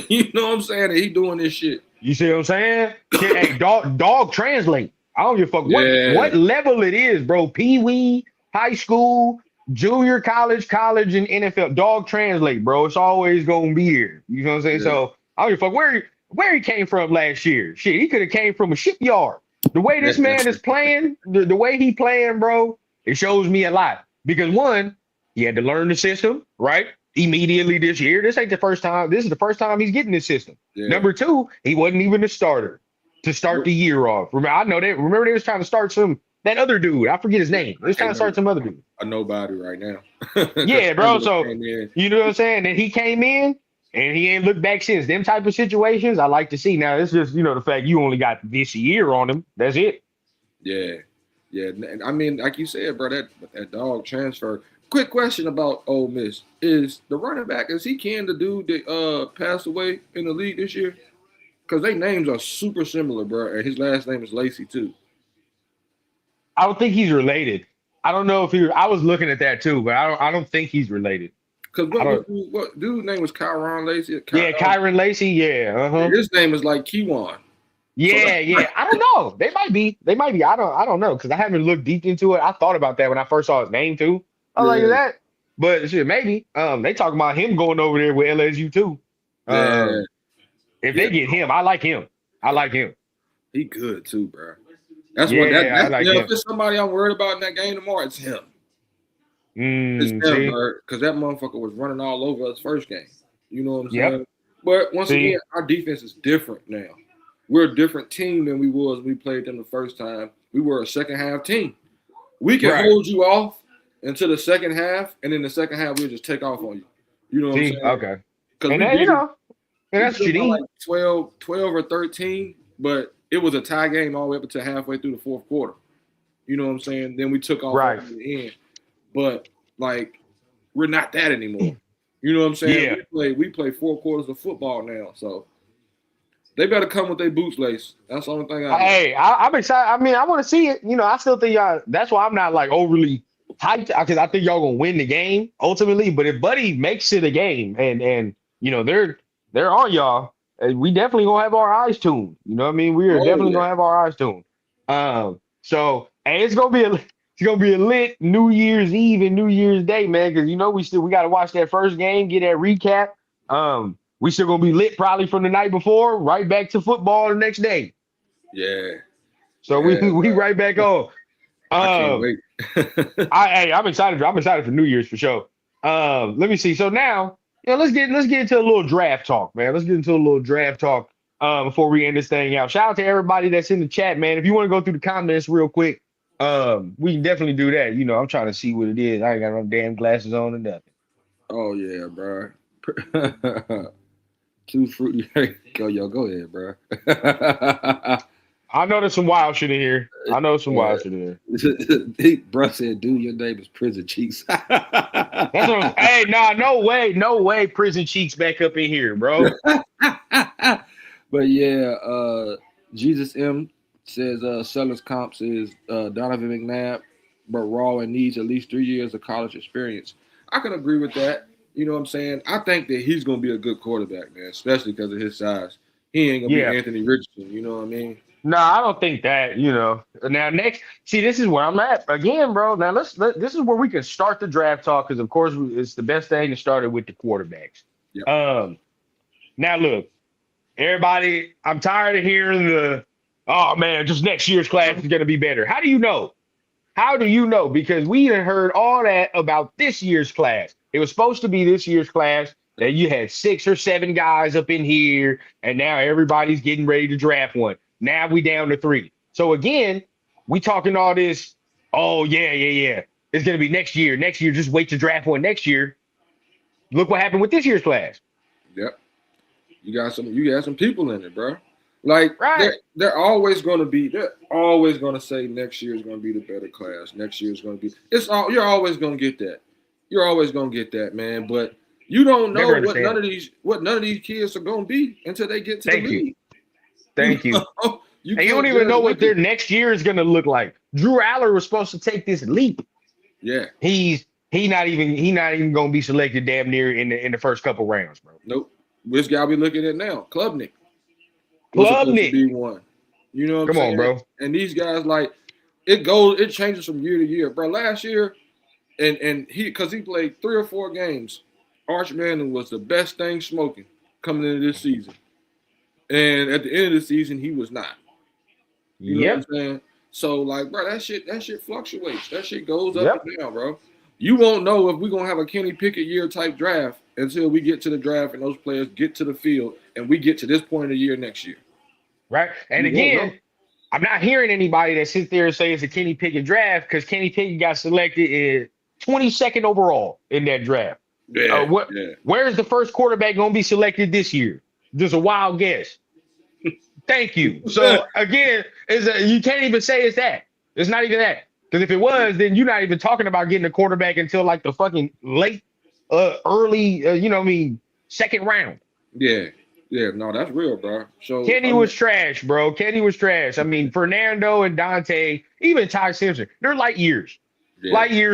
[SPEAKER 2] You know what I'm saying? And he doing this shit.
[SPEAKER 1] You see what I'm saying? Hey, dog translate. I don't give a fuck what level it is, bro. Pee-wee, high school, junior college, and NFL. Dog translate, bro. It's always gonna be here. You know what I'm saying? Yeah. So I don't give a fuck where he came from last year. Shit, he could have came from a shipyard. The way this man is playing, the way he playing, bro, it shows me a lot. Because one, he had to learn the system, right? Immediately this year. This ain't the first time. This is the first time he's getting this system. Yeah. Number 2, he wasn't even a starter to start the year off. Remember they was trying to start that other dude. I forget his name. They was trying to start some other dude.
[SPEAKER 2] A nobody right now.
[SPEAKER 1] Yeah, bro. So you know what I'm saying? And he came in and he ain't looked back since. Them type of situations I like to see. Now it's just, the fact you only got this year on him. That's it.
[SPEAKER 2] Yeah. I mean, like you said, bro, that dog transfer. Quick question about Ole Miss. Is the running back, is he the dude that passed away in the league this year? Because their names are super similar, bro. And his last name is Lacey, too.
[SPEAKER 1] I don't think he's related. I don't know if I was looking at that, too, but I don't think he's related.
[SPEAKER 2] Because what dude's name was Kyron Lacey?
[SPEAKER 1] Kyron Lacey, yeah. Uh-huh.
[SPEAKER 2] His name is like Kiwan.
[SPEAKER 1] Yeah. I don't know. They might be. I don't know, because I haven't looked deep into it. I thought about that when I first saw his name, too. I was like, But shit, maybe. They talking about him going over there with LSU too.
[SPEAKER 2] Yeah,
[SPEAKER 1] If
[SPEAKER 2] yeah,
[SPEAKER 1] they get him, I like him. I like him.
[SPEAKER 2] he good too, bro. That's what
[SPEAKER 1] Yeah, I
[SPEAKER 2] that's
[SPEAKER 1] like
[SPEAKER 2] you know, if
[SPEAKER 1] him.
[SPEAKER 2] there's somebody I'm worried about in that game tomorrow, it's him. It's him,
[SPEAKER 1] See,
[SPEAKER 2] bro. Because that motherfucker was running all over us first game. You know what I'm
[SPEAKER 1] yep.
[SPEAKER 2] saying? But once again,
[SPEAKER 1] See,
[SPEAKER 2] our defense is different now. We're a different team than we was when we played them the first time. We were a second half team. We can
[SPEAKER 1] right.
[SPEAKER 2] hold you off until the second half, and in the second half we'll just take off on you. You know what I'm
[SPEAKER 1] See,
[SPEAKER 2] saying?
[SPEAKER 1] okay.
[SPEAKER 2] Because
[SPEAKER 1] And then and
[SPEAKER 2] we
[SPEAKER 1] that's
[SPEAKER 2] beat them
[SPEAKER 1] shit.
[SPEAKER 2] by like 12 or 13, but it was a tie game all the way up until halfway through the fourth quarter. You know what I'm saying? Then we took off
[SPEAKER 1] Right.
[SPEAKER 2] at the end. But like we're not that anymore. You know what I'm saying?
[SPEAKER 1] Yeah.
[SPEAKER 2] We play 4 quarters of football now, so they better come with their boots laced. That's the only thing I know.
[SPEAKER 1] Hey, I'm excited. I mean, I want to see it. I still think y'all. That's why I'm not like overly hyped because I think y'all gonna win the game ultimately. But if Buddy makes it a game and they're on y'all, we definitely gonna have our eyes tuned. You know what I mean? We are
[SPEAKER 2] Oh
[SPEAKER 1] definitely
[SPEAKER 2] yeah.
[SPEAKER 1] gonna have our eyes tuned. So and it's gonna be a lit New Year's Eve and New Year's Day, man. Because we got to watch that first game, get that recap. We still gonna be lit probably from the night before, right back to football the next day.
[SPEAKER 2] Yeah.
[SPEAKER 1] So we
[SPEAKER 2] Yeah,
[SPEAKER 1] we
[SPEAKER 2] bro.
[SPEAKER 1] right back on.
[SPEAKER 2] I can't
[SPEAKER 1] Um,
[SPEAKER 2] wait.
[SPEAKER 1] I'm excited. I'm excited for New Year's for sure. Let me see. So now, let's get into a little draft talk, man. Let's get into a little draft talk. Before we end this thing out. Shout out to everybody that's in the chat, man. If you want to go through the comments real quick, we can definitely do that. I'm trying to see what it is. I ain't got no damn glasses on or nothing.
[SPEAKER 2] Oh yeah, bro. Too fruity. Go, yo, go ahead, bro.
[SPEAKER 1] I know there's some wild shit in here. I know some wild shit in here.
[SPEAKER 2] Bro said, dude, your name is Prison Cheeks.
[SPEAKER 1] That's what hey, nah, no way, prison cheeks back up in here, bro.
[SPEAKER 2] But yeah, Jesus M says Sellers comps is Donovan McNabb, but raw and needs at least 3 years of college experience. I can agree with that. You know what I'm saying? I think that he's gonna be a good quarterback, man, especially because of his size. He ain't gonna be
[SPEAKER 1] Yeah.
[SPEAKER 2] Anthony Richardson, you know what I mean?
[SPEAKER 1] No, I don't think that, Now next, see, this is where I'm at again, bro. Now this is where we can start the draft talk because of course it's the best thing to start it with the quarterbacks.
[SPEAKER 2] Yep.
[SPEAKER 1] Now look, everybody, I'm tired of hearing oh man, just next year's class is gonna be better. How do you know? How do you know? Because we had heard all that about this year's class. It was supposed to be this year's class that you had 6 or 7 guys up in here, and now everybody's getting ready to draft one. Now we down to 3. So again, we talking all this. Oh yeah. It's gonna be next year. Next year, just wait to draft one next year. Look what happened with this year's class.
[SPEAKER 2] Yep. You got some people in it, bro. Like
[SPEAKER 1] Right.
[SPEAKER 2] they're always going to say next year is going to be the better class. Next year is going to be. You're always going to get that. You're always going to get that, man. But you don't know
[SPEAKER 1] Never
[SPEAKER 2] what
[SPEAKER 1] understand.
[SPEAKER 2] none of these kids are going to be until they get to
[SPEAKER 1] Thank
[SPEAKER 2] the
[SPEAKER 1] you.
[SPEAKER 2] league.
[SPEAKER 1] Thank you.
[SPEAKER 2] And
[SPEAKER 1] And you don't even know what their next year is going to look like. Drew Aller was supposed to take this leap.
[SPEAKER 2] Yeah.
[SPEAKER 1] He not even going to be selected damn near in the first couple rounds, bro.
[SPEAKER 2] Nope. Which guy we looking at now? Klubnik. Was supposed to be one. You know what I'm saying?
[SPEAKER 1] Come on, bro.
[SPEAKER 2] And these guys, like, it changes from year to year, bro. Last year, and he played 3 or 4 games. Arch Manning was the best thing smoking coming into this season. And at the end of the season, he was not. You know what I'm saying? So, like, bro, that shit fluctuates. That shit goes up and down, bro. You won't know if we're gonna have a Kenny Pickett year type draft until we get to the draft and those players get to the field and we get to this point of the year next year.
[SPEAKER 1] Right. And again, I'm not hearing anybody that sits there and say it's a Kenny Pickett draft because Kenny Pickett got selected in 22nd overall in that draft. Where's the first quarterback going to be selected this year? Just a wild guess. Thank you. So again, you can't even say it's that. It's not even that. Because if it was, then you're not even talking about getting a quarterback until like the fucking late, early, second round.
[SPEAKER 2] Yeah. Yeah, no, that's real, bro. So
[SPEAKER 1] Kenny was trash, bro. Kenny was trash. I mean, Fernando and Dante, even Ty Simpson, they're light years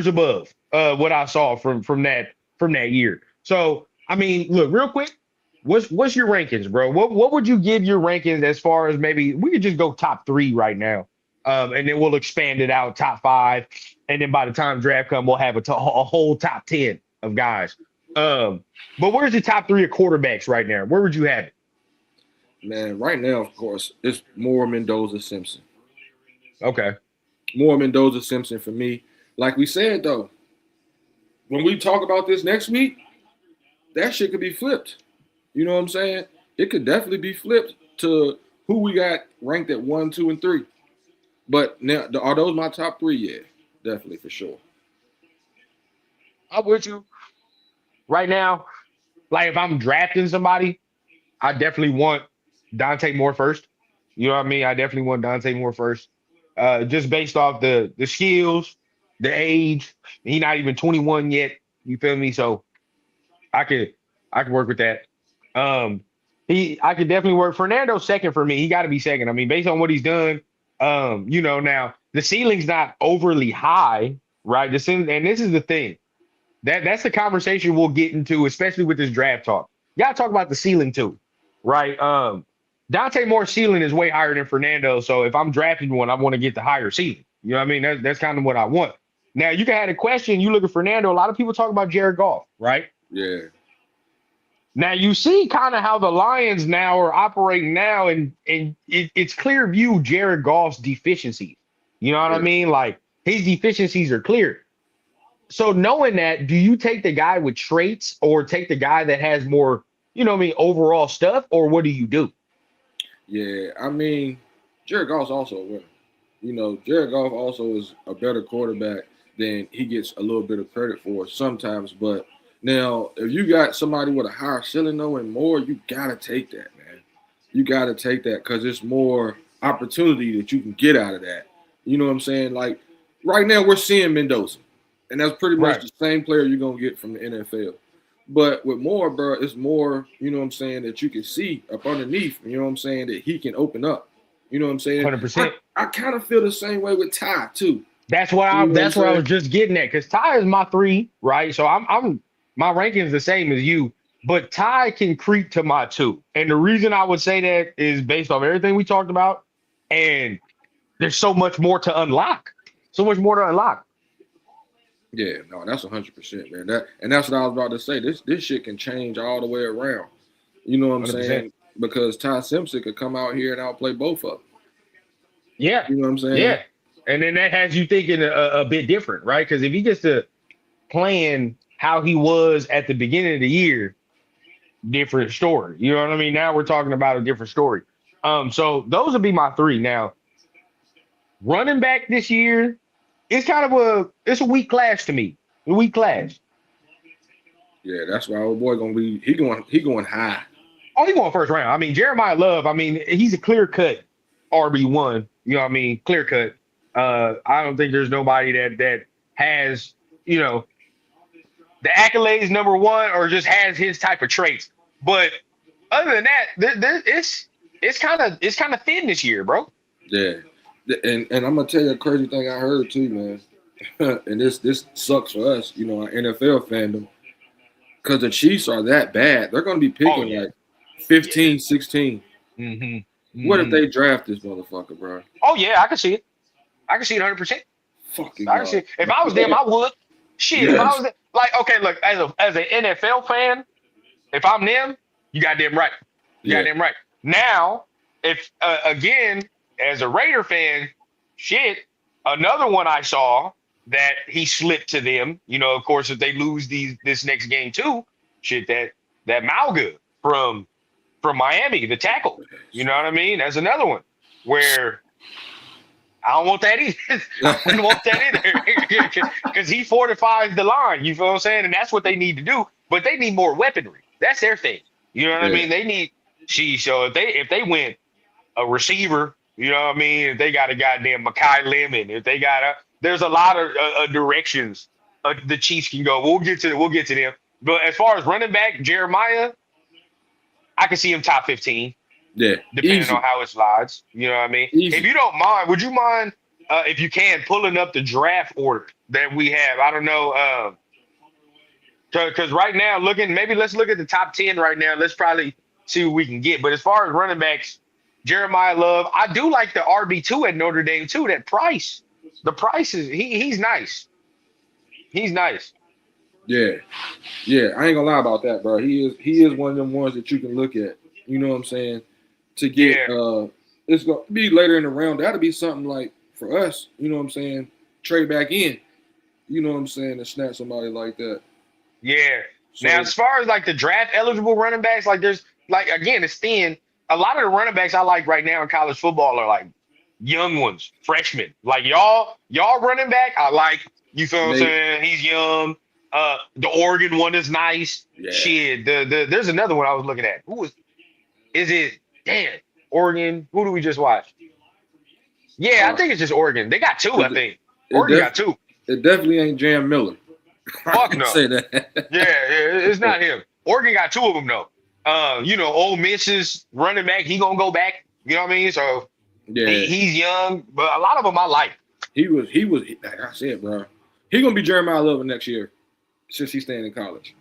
[SPEAKER 1] above what I saw from that year. So, I mean, look, real quick, what's your rankings, bro? What would you give your rankings as far as maybe we could just go top 3 right now, and then we'll expand it out top 5, and then by the time draft comes, we'll have a whole top 10. of guys. But where's the top 3 of quarterbacks right now? Where would you have it?
[SPEAKER 2] Man, right now, of course, it's more Mendoza Simpson.
[SPEAKER 1] Okay.
[SPEAKER 2] More Mendoza Simpson for me. Like we said, though, when we talk about this next week, that shit could be flipped. You know what I'm saying? It could definitely be flipped to who we got ranked at 1, 2, and 3. But now, are those my top 3? Yeah, definitely for sure.
[SPEAKER 1] I'm with you. Right now, like if I'm drafting somebody, I definitely want Dante Moore first. You know what I mean? I definitely want Dante Moore first. Just based off the skills, the age. He's not even 21 yet. You feel me? So I could work with that. I could definitely work. Fernando's second for me. He got to be second. I mean, based on what he's done, now the ceiling's not overly high, right? And this is the thing. That's the conversation we'll get into, especially with this draft talk. You gotta talk about the ceiling too, right? Dante Moore's ceiling is way higher than Fernando. So if I'm drafting one, I want to get the higher ceiling. You know what I mean? That's kind of what I want. Now you can have a question. You look at Fernando. A lot of people talk about Jared Goff, right?
[SPEAKER 2] Yeah.
[SPEAKER 1] Now you see kind of how the Lions now are operating now, and it's clear view Jared Goff's deficiencies. You know what I mean? Like his deficiencies are clear. So knowing that, do you take the guy with traits or take the guy that has more, overall stuff, or what do you do?
[SPEAKER 2] Yeah, I mean, Jared Goff's also a winner. Jared Goff also is a better quarterback than he gets a little bit of credit for sometimes. But now, if you got somebody with a higher ceiling though and more, you gotta take that, man. You gotta take that because it's more opportunity that you can get out of that. You know what I'm saying? Like right now, we're seeing Mendoza. And that's pretty much the same player you're going to get from the NFL. But with Moore, bro, it's more, that you can see up underneath, that he can open up. You know what I'm saying?
[SPEAKER 1] 100%.
[SPEAKER 2] I kind of feel the same way with Ty, too.
[SPEAKER 1] That's what I was just getting at, because Ty is my 3, right? So I'm my ranking's the same as you, but Ty can creep to my 2. And the reason I would say that is based off everything we talked about, and there's so much more to unlock. So much more to unlock.
[SPEAKER 2] Yeah, no, that's 100%, man. That's what I was about to say. This shit can change all the way around. You know what I'm
[SPEAKER 1] 100%.
[SPEAKER 2] saying? Because Ty Simpson could come out here and outplay both of them.
[SPEAKER 1] Yeah.
[SPEAKER 2] You know what I'm saying?
[SPEAKER 1] Yeah. And then that has you thinking a bit different, right? Because if he gets to playing how he was at the beginning of the year, different story. You know what I mean? Now we're talking about a different story. So those would be my 3. Now, running back this year, it's kind of a weak class to me. A weak class.
[SPEAKER 2] Yeah, that's why our boy gonna be he going high.
[SPEAKER 1] Oh, he going first round. I mean, Jeremiah Love, he's a clear-cut RB1. You know what I mean? Clear-cut. I don't think there's nobody that has, the accolades number 1 or just has his type of traits. But other than that, it's kind of thin this year, bro.
[SPEAKER 2] Yeah. And I'm gonna tell you a crazy thing I heard too, man. And this sucks for us, our NFL fandom, because the Chiefs are that bad. They're gonna be picking like 15, 16.
[SPEAKER 1] Mm-hmm.
[SPEAKER 2] What if they draft this motherfucker, bro?
[SPEAKER 1] Oh yeah, I can see it. I can see it 100%.
[SPEAKER 2] Fucking
[SPEAKER 1] I can see it. If I was them, I would. Shit, yes. If I was them, like, okay, look, as an NFL fan, if I'm them, you got them right. You got them right. Now, if again, as a Raider fan, another one I saw that he slipped to them. Of course, if they lose this next game too, that Malga from Miami, the tackle. You know what I mean? That's another one where I don't want that either. I wouldn't want that either because he fortifies the line. You feel what I'm saying? And that's what they need to do. But they need more weaponry. That's their thing. You know what I mean? They need. So if they win a receiver. You know what I mean? If they got a goddamn Mekhi Lemon, if they got there's a lot of directions the Chiefs can go. We'll get to them. But as far as running back, Jeremiah, I can see him top 15.
[SPEAKER 2] Yeah,
[SPEAKER 1] depending on how it slides. You know what I mean? Easy. If you don't mind, would you mind if you can pulling up the draft order that we have? I don't know, because right now let's look at the top 10 right now. Let's probably see what we can get. But as far as running backs. Jeremiah Love. I do like the RB2 at Notre Dame too. That price, the price is he's nice. He's nice.
[SPEAKER 2] Yeah. Yeah. I ain't gonna lie about that, bro. He is one of them ones that you can look at. You know what I'm saying? To get it's gonna be later in the round. That'll be something like for us, you know what I'm saying? Trade back in. You know what I'm saying, to snap somebody like that.
[SPEAKER 1] Yeah.
[SPEAKER 2] So,
[SPEAKER 1] Now, as far as like the draft eligible running backs, like there's like again, it's thin. A lot of the running backs I like right now in college football are like young ones, freshmen. Like y'all running back, I like. You feel what I'm saying? He's young. The Oregon one is nice.
[SPEAKER 2] yeah.
[SPEAKER 1] Shit. There's another one I was looking at. Is it? Damn, Oregon. Who do we just watch? Yeah, I think it's just Oregon. They got two, I think. Oregon got two.
[SPEAKER 2] It definitely ain't Jam Miller.
[SPEAKER 1] Fuck no.
[SPEAKER 2] Say that.
[SPEAKER 1] Yeah, it's not him. Oregon got two of them though. Ole Miss's running back, he gonna go back. You know what I mean? So
[SPEAKER 2] yeah,
[SPEAKER 1] he's young, but a lot of them I like.
[SPEAKER 2] He was. Like I said, bro. He gonna be Jeremiah Love next year, since he's staying in college.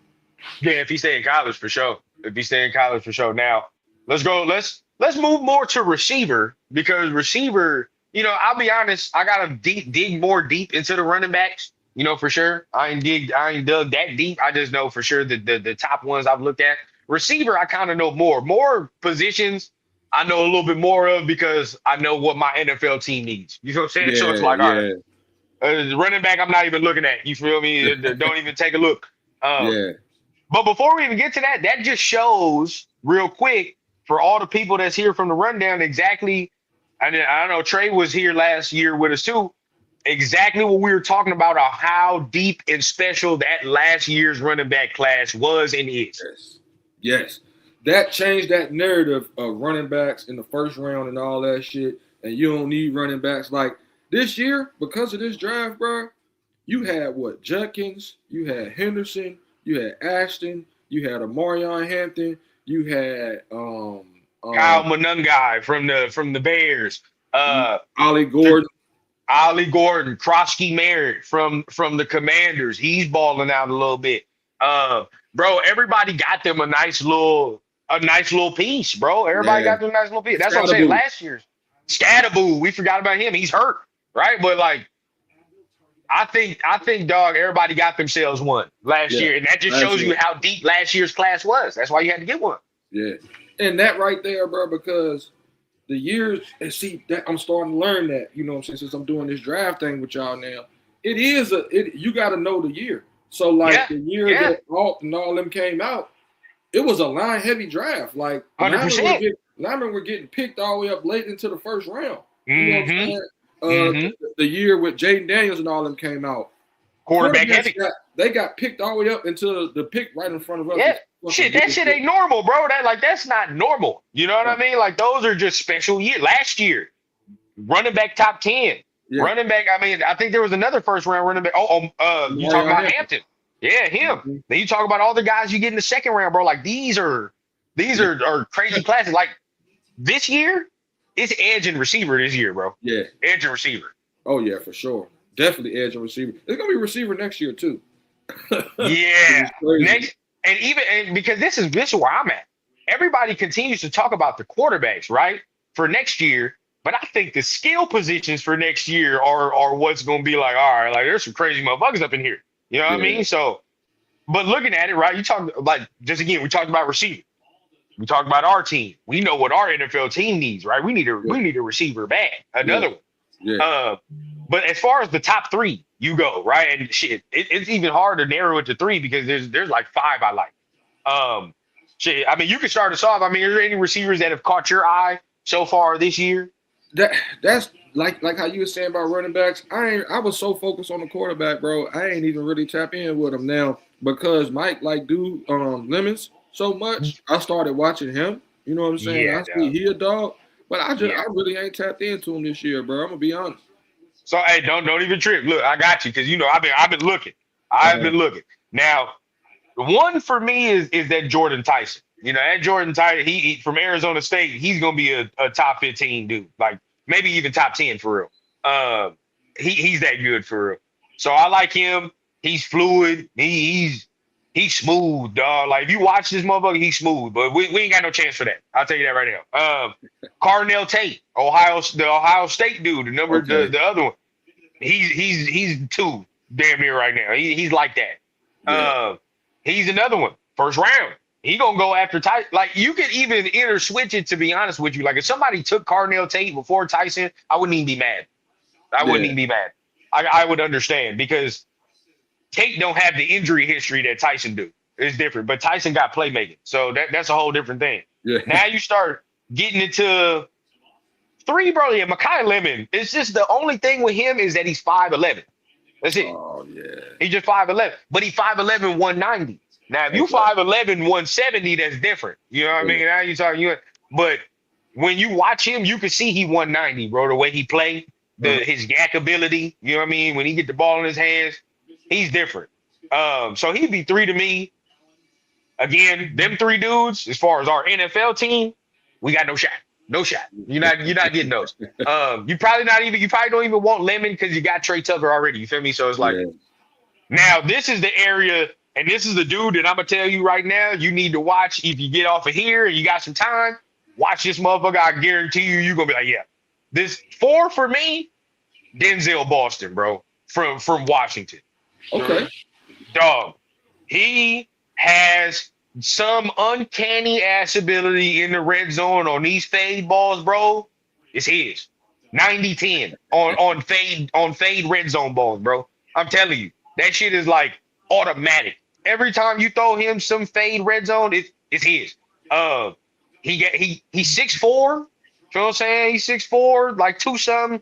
[SPEAKER 1] Yeah, if he stay in college for sure. If he stay in college for sure. Now let's go. Let's move more to receiver because receiver. I'll be honest. I gotta dig more deep into the running backs. For sure. I ain't dug that deep. I just know for sure that the top ones I've looked at. Receiver, I kind of know more. More positions I know a little bit more of because I know what my NFL team needs. You know what I'm saying?
[SPEAKER 2] Yeah,
[SPEAKER 1] so it's like, all right, running back, I'm not even looking at. You feel me? Don't even take a look.
[SPEAKER 2] Yeah.
[SPEAKER 1] But before we even get to that, that just shows real quick for all the people that's here from the rundown exactly. I don't know, Trey was here last year with us too. Exactly what we were talking about, how deep and special that last year's running back class was and is.
[SPEAKER 2] Yes. That changed that narrative of running backs in the first round and all that shit. And you don't need running backs. Like this year, because of this draft, bro, you had Judkins, you had Henderson, you had Ashton, you had Amarion Hampton, you had
[SPEAKER 1] Kyle Monungai from the Bears.
[SPEAKER 2] Ollie Gordon.
[SPEAKER 1] Krosky Merritt from the Commanders. He's balling out a little bit. Bro, everybody got them a nice little piece, bro. Everybody got them a nice little piece. That's what I'm saying. Last year's Scatterboo, we forgot about him. He's hurt, right? But like, I think, dog, everybody got themselves one last year, and that just shows you how deep last year's class was. That's why you had to get one. Yeah,
[SPEAKER 2] and that right there, bro, because the years, and see that I'm starting to learn that, you know what I'm saying, since I'm doing this draft thing with y'all now. You got to know the year. So like the year that Alt and all them came out, it was a line heavy draft. Like
[SPEAKER 1] 100%.
[SPEAKER 2] Linemen were getting picked all the way up late into the first round. You know what I'm saying? The year with Jaden Daniels and all them came out.
[SPEAKER 1] Quarterback heavy.
[SPEAKER 2] They got picked all the way up into the pick right in front of us.
[SPEAKER 1] Yeah. That shit ain't normal, bro. That's not normal. You know what I mean? Like those are just special years. Last year, running back top 10. Yeah. Running back, I think there was another first round running back. You talking about Hampton. Yeah, him. Then you talk about all the guys you get in the second round, bro. Like these are crazy classes. Like this year, it's edge and receiver this year, bro.
[SPEAKER 2] Yeah.
[SPEAKER 1] Edge and receiver.
[SPEAKER 2] Oh yeah, for sure. Definitely edge and receiver. It's gonna be receiver next year too.
[SPEAKER 1] Yeah. Next, and because this is where I'm at. Everybody continues to talk about the quarterbacks, right? For next year. But I think the skill positions for next year are what's going to be like, all right, like there's some crazy motherfuckers up in here. You know what I mean? So, but looking at it, right, you talk like, just again, we talked about receiver. We talked about our team. We know what our NFL team needs, right? We need a receiver bad, another one. Yeah. But as far as the top three, you go, right? And shit, it's even hard to narrow it to three because there's like five I like. Shit, you can start us off. Is there any receivers that have caught your eye so far this year?
[SPEAKER 2] That's like how you were saying about running backs. I was so focused on the quarterback, bro. I ain't even really tap in with him now because Mike Lemons so much. I started watching him. You know what I'm saying? I see he a dog, but I really ain't tapped into him this year, bro. I'm gonna be honest.
[SPEAKER 1] So hey, don't even trip. Look, I got you because I've been looking. I've been looking. Now, the one for me is that Jordan Tyson. That Jordan Tyson, he from Arizona State, he's gonna be a top 15 dude, like maybe even top 10 for real. He's that good for real. So I like him. He's fluid. He's smooth, dog. Like if you watch this motherfucker, he's smooth. But we ain't got no chance for that. I'll tell you that right now. Carnell Tate, the Ohio State dude, the other one. He's two damn near right now. He's like that. Yeah. He's another one. First round. He gonna go after Tyson. Like you could even switch it, to be honest with you. Like if somebody took Carnell Tate before Tyson, I wouldn't even be mad. I wouldn't even be mad. I would understand because Tate don't have the injury history that Tyson do. It's different, but Tyson got playmaking, so that's a whole different thing.
[SPEAKER 2] Yeah.
[SPEAKER 1] Now you start getting into 3, bro. Yeah, Mekhi Lemon. It's just the only thing with him is that he's 5'11". That's it.
[SPEAKER 2] Oh yeah.
[SPEAKER 1] He's just 5'11", but he 5'11", 190. Now if you 5'11", 170, that's different. You know what I mean? Now you talking but when you watch him, you can see he 190, bro. The way he play, his yak ability. You know what I mean? When he get the ball in his hands, he's different. So he'd be 3 to me. Again, them 3 dudes, as far as our NFL team, we got no shot. No shot. You're not getting those. You probably don't even want Lemon because you got Trey Tucker already. You feel me? So it's like, now this is the area, and this is the dude that I'm gonna tell you right now. You need to watch if you get off of here and you got some time. Watch this motherfucker. I guarantee you're gonna be like, yeah. This 4 for me, Denzel Boston, bro, from Washington.
[SPEAKER 2] Okay.
[SPEAKER 1] Dog, he has some uncanny ass ability in the red zone on these fade balls, bro. It's his. 90-10 on fade red zone balls, bro. I'm telling you, that shit is like automatic. Every time you throw him some fade red zone, it's his. He's 6'4". You know what I'm saying? He's 6'4", like 2 something.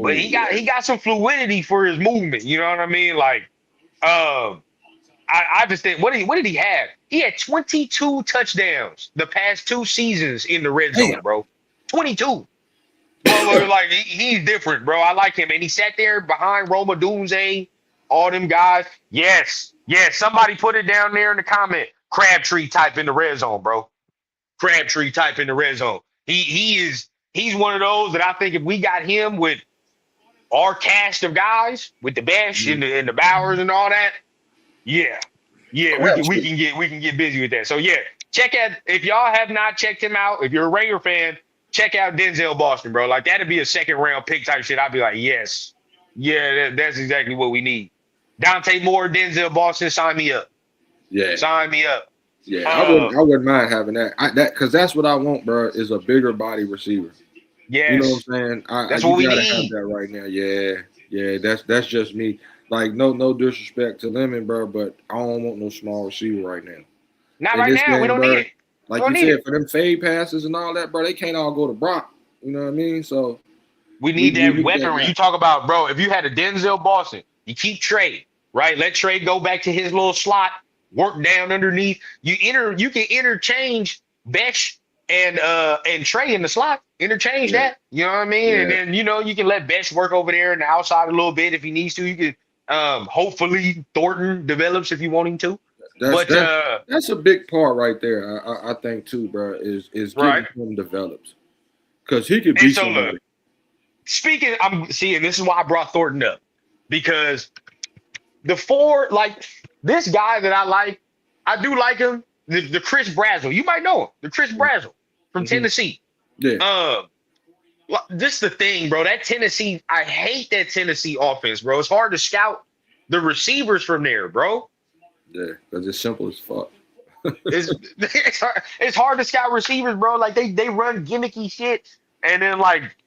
[SPEAKER 1] But he got some fluidity for his movement. You know what I mean? Like, I just think, what did he have? He had 22 touchdowns the past 2 seasons in the red zone, bro. 22. Like he's different, bro. I like him, and he sat there behind Roma Dunze, all them guys. Yes. Somebody put it down there in the comment. Crabtree type in the red zone, bro. Crabtree type in the red zone. He's one of those that I think if we got him with our cast of guys, with the Besh and the Bowers and all that, we can get busy with that. So check out, if y'all have not checked him out, if you're a Raider fan, check out Denzel Boston, bro. Like that'd be a 2nd round pick type shit. I'd be like, yes, that's exactly what we need. Dante Moore, Denzel Boston, sign me up. Yeah, sign me up.
[SPEAKER 2] Yeah, I wouldn't mind having that. Because that's what I want, bro. Is a bigger body receiver.
[SPEAKER 1] Yes.
[SPEAKER 2] You know what I'm saying?
[SPEAKER 1] That's what we need.
[SPEAKER 2] Have that right now. Yeah. That's just me. Like no disrespect to Lemon, bro, but I don't want no small receiver right now.
[SPEAKER 1] Not right now. We don't need it.
[SPEAKER 2] Like you said, for them fade passes and all that, bro, they can't all go to Brock. You know what I mean? So
[SPEAKER 1] we need that weaponry. You talk about, bro, if you had a Denzel Boston, you keep Trey, right? Let Trey go back to his little slot, work down underneath. You can interchange Besh and Trey in the slot. Interchange that. You know what I mean? And then you can let Besh work over there in the outside a little bit if he needs to. You can hopefully Thornton develops if you want him to.
[SPEAKER 2] That's a big part right there. I think too, bro, is getting him developed, because he could be somebody.
[SPEAKER 1] I'm seeing, this is why I brought Thornton up, because the 4, like this guy that I do like him, the Chris Brazzell. You might know him, the Chris Brazzell from Tennessee.
[SPEAKER 2] Yeah.
[SPEAKER 1] This the thing, bro. That Tennessee, I hate that Tennessee offense, bro. It's hard to scout the receivers from there, bro.
[SPEAKER 2] Yeah, because it's simple as fuck.
[SPEAKER 1] it's hard to scout receivers, bro. Like they run gimmicky shit, and then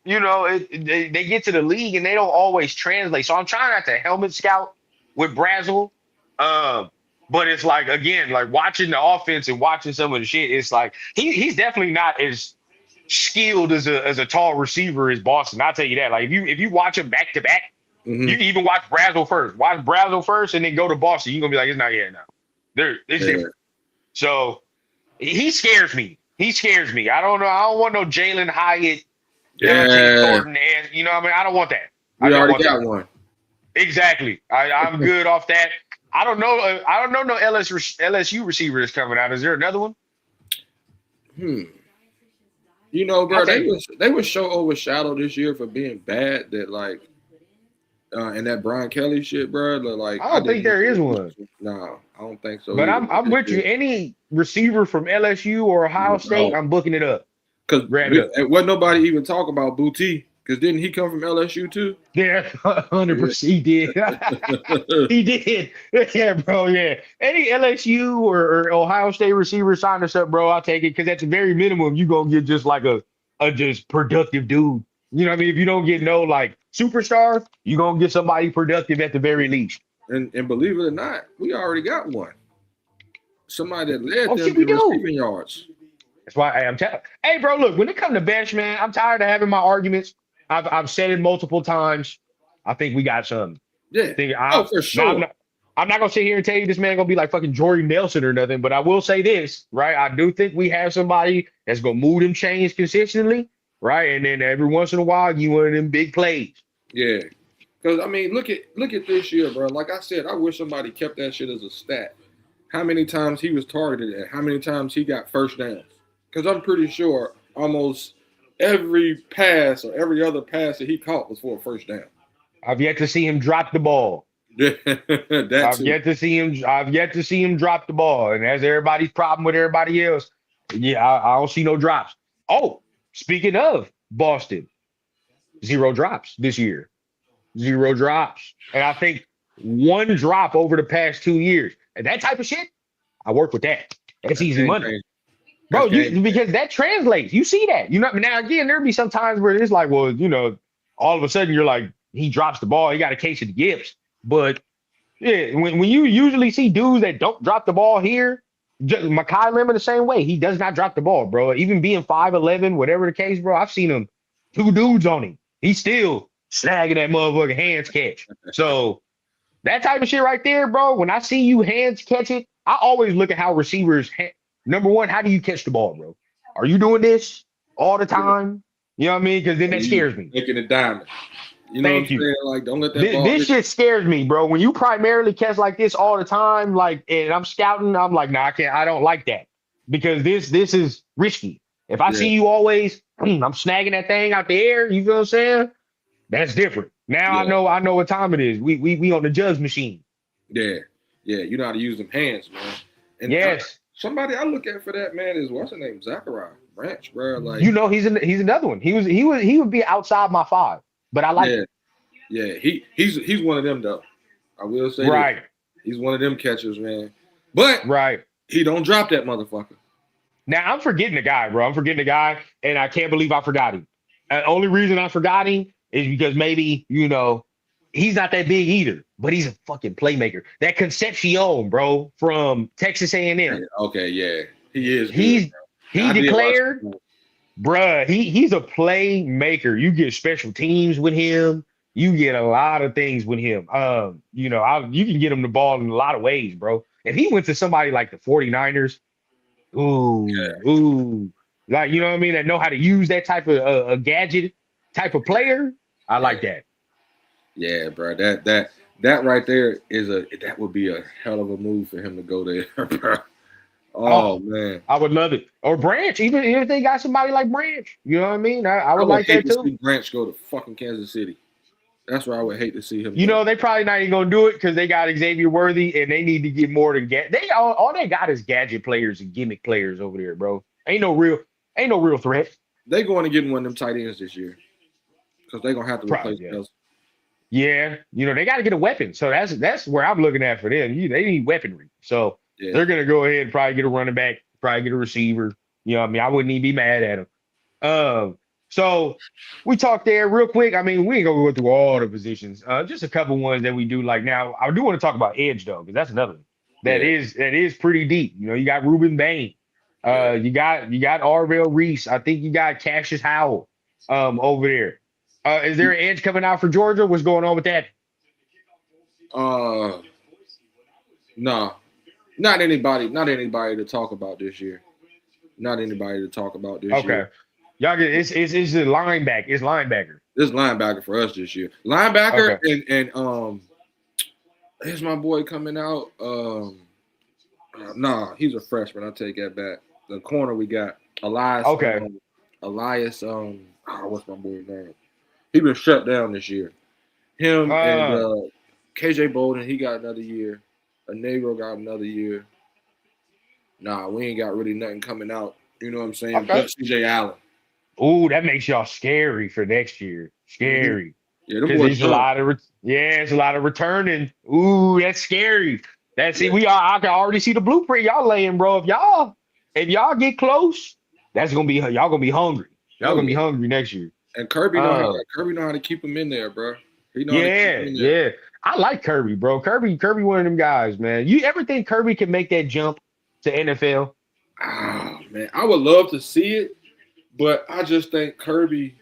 [SPEAKER 1] they get to the league and they don't always translate. So I'm trying not to helmet scout with Brazzell. But it's like, again, like watching the offense and watching some of the shit, it's like he's definitely not as skilled as a tall receiver as Boston. I'll tell you that. Like if you watch him back to back, you can even watch Brazzell first. Watch Brazzell first and then go to Boston. You're gonna be like, it's not here now. It's different. So he scares me. I don't know. I don't want no Jalen Hyatt, Thornton, and you know what I mean? I don't want that.
[SPEAKER 2] We already got one.
[SPEAKER 1] Exactly. I'm good off that. I don't know no LSU receiver that's coming out. Is there another one?
[SPEAKER 2] You know, bro, they were so overshadowed this year for being bad that like and that Brian Kelly shit, bro. Like
[SPEAKER 1] I don't think there is one.
[SPEAKER 2] No, I don't think so.
[SPEAKER 1] But I'm with you. Any receiver from LSU or Ohio State, I'm booking it up.
[SPEAKER 2] Because wasn't nobody even talk about Booty Because didn't he come from LSU too?
[SPEAKER 1] Yeah, 100%. He did. He did. Yeah, bro. Yeah. Any LSU or Ohio State receiver sign us up, bro. I'll take it because at the very minimum, you gonna get just like a just productive dude. You know what I mean? If you don't get no like superstar, you gonna get somebody productive at the very least.
[SPEAKER 2] And believe it or not, we already got one. Somebody that led
[SPEAKER 1] Oh
[SPEAKER 2] them
[SPEAKER 1] shit, we
[SPEAKER 2] in
[SPEAKER 1] do.
[SPEAKER 2] receiving yards.
[SPEAKER 1] That's why I'm telling. Hey, bro, look, when it comes to bench, man, I'm tired of having my arguments. I've said it multiple times. I think we got something.
[SPEAKER 2] Yeah.
[SPEAKER 1] Think
[SPEAKER 2] Oh,
[SPEAKER 1] I
[SPEAKER 2] for
[SPEAKER 1] now
[SPEAKER 2] sure.
[SPEAKER 1] I'm not gonna sit here and tell you this man gonna be like fucking Jordy Nelson or nothing, but I will say this, right? I do think we have somebody that's gonna move them chains consistently, right? And then every once in a while, you one of them big plays.
[SPEAKER 2] Yeah. Because I mean, look at this year, bro. Like I said, I wish somebody kept that shit as a stat. How many times he was targeted and how many times he got first downs. Because I'm pretty sure almost every pass or every other pass that he caught was for a first down.
[SPEAKER 1] I've yet to see him drop the ball.
[SPEAKER 2] That
[SPEAKER 1] I've
[SPEAKER 2] too.
[SPEAKER 1] yet to see him drop the ball, and that's everybody's problem with everybody else. Yeah, I don't see no drops. Oh, speaking of Boston, 0 drops this year. 0 drops. And I think 1 drop over the past 2 years. And that type of shit, I work with that. That's easy money.
[SPEAKER 2] Crazy.
[SPEAKER 1] Bro,
[SPEAKER 2] That's
[SPEAKER 1] because that translates. You see that. You know, now again, there'll be some times where it's like, well, you know, all of a sudden you're like, he drops the ball, he got a case of the yips. But yeah, when you usually see dudes that don't drop the ball here, Makai Lemon the same way. He does not drop the ball, bro. Even being 5'11", whatever the case, bro, I've seen him 2 dudes on him. He's still snagging that motherfucking hands catch. So that type of shit right there, bro. When I see you hands catch it, I always look at how receivers. Number one, how do you catch the ball, bro? Are you doing this all the time? You know what I mean? Because then that scares me.
[SPEAKER 2] Making it diamond. You know
[SPEAKER 1] Thank
[SPEAKER 2] what I'm
[SPEAKER 1] you.
[SPEAKER 2] saying? Like, don't let that ball.
[SPEAKER 1] This shit scares me, bro. When you primarily catch like this all the time, like, and I'm scouting, I'm like, nah, I can't. I don't like that because this is risky. If I see you always, I'm snagging that thing out the air. You feel what I'm saying? That's different. Now I know what time it is. We on the judge machine.
[SPEAKER 2] Yeah. You know how to use them hands, man. And
[SPEAKER 1] yes.
[SPEAKER 2] Somebody I look at for that, man, is what's his name? Zachariah Branch, bro. Like,
[SPEAKER 1] you know, he's another one. He would be outside my 5, but I like it.
[SPEAKER 2] Yeah, he's one of them though. I will say
[SPEAKER 1] right.
[SPEAKER 2] That. He's one of them catchers, man. But
[SPEAKER 1] right,
[SPEAKER 2] he don't drop that motherfucker.
[SPEAKER 1] Now I'm forgetting the guy, bro. I'm forgetting the guy, and I can't believe I forgot him. The only reason I forgot him is because maybe, you know, he's not that big either, but he's a fucking playmaker. That Concepcion, bro, from Texas A&M.
[SPEAKER 2] Okay, yeah, he is.
[SPEAKER 1] He declared, bruh, he's a playmaker. You get special teams with him. You get a lot of things with him. You know, you can get him the ball in a lot of ways, bro. If he went to somebody like the 49ers, ooh, like, you know what I mean, that know how to use that type of a gadget type of player, I like that.
[SPEAKER 2] Yeah, bro, that right there that would be a hell of a move for him to go there, bro. Oh man,
[SPEAKER 1] I would love it. Or Branch, even if they got somebody like Branch, you know what I mean? I would like that too.
[SPEAKER 2] See Branch go to fucking Kansas City. That's where I would hate to see him.
[SPEAKER 1] You know, they probably not even gonna do it because they got Xavier Worthy and they need to get more than all they got is gadget players and gimmick players over there, bro. Ain't no real threat.
[SPEAKER 2] They going to get one of them tight ends this year because they're gonna have to replace Nelson.
[SPEAKER 1] Yeah, you know, they got to get a weapon. So that's where I'm looking at for them. They need weaponry. So they're gonna go ahead and probably get a running back, probably get a receiver. You know what I mean? I wouldn't even be mad at them. So we talked there real quick. I mean, we ain't gonna go through all the positions. Just a couple ones that we do like now. I do want to talk about edge though, because that's another one that is pretty deep. You know, you got Ruben Bain. You got Arvell Reese. I think you got Cassius Howell over there. Is there an edge coming out for Georgia? What's going on with that?
[SPEAKER 2] No. Not anybody to talk about this year. Not anybody to talk about this year.
[SPEAKER 1] Okay. Y'all get it's a linebacker. It's linebacker.
[SPEAKER 2] This linebacker for us this year. Linebacker and here's my boy coming out. Nah, he's a freshman. I'll take that back. The corner we got. Elias.
[SPEAKER 1] Okay.
[SPEAKER 2] Elias, what's my boy's name? He been shut down this year. Him and KJ Bolden, he got another year. A Negro got another year. Nah, we ain't got really nothing coming out. You know what I'm saying?
[SPEAKER 1] Okay.
[SPEAKER 2] But CJ Allen.
[SPEAKER 1] Ooh, that makes y'all scary for next year.
[SPEAKER 2] Mm-hmm.
[SPEAKER 1] Scary.
[SPEAKER 2] Yeah, them
[SPEAKER 1] Because
[SPEAKER 2] boys
[SPEAKER 1] there's a
[SPEAKER 2] jump.
[SPEAKER 1] lot of it's a lot of returning. Ooh, that's scary. That's
[SPEAKER 2] Yeah,
[SPEAKER 1] it. I can already see the blueprint y'all laying, bro. If y'all get close, that's gonna be y'all gonna be hungry. Y'all
[SPEAKER 2] oh
[SPEAKER 1] gonna be
[SPEAKER 2] yeah.
[SPEAKER 1] hungry next year.
[SPEAKER 2] And Kirby
[SPEAKER 1] Uh
[SPEAKER 2] know how to keep him in there, bro. He know how to keep him
[SPEAKER 1] yeah,
[SPEAKER 2] in there.
[SPEAKER 1] yeah. I like Kirby, bro. Kirby, one of them guys, man. You ever think Kirby can make that jump to NFL?
[SPEAKER 2] Ah, man, I would love to see it, but I just think Kirby.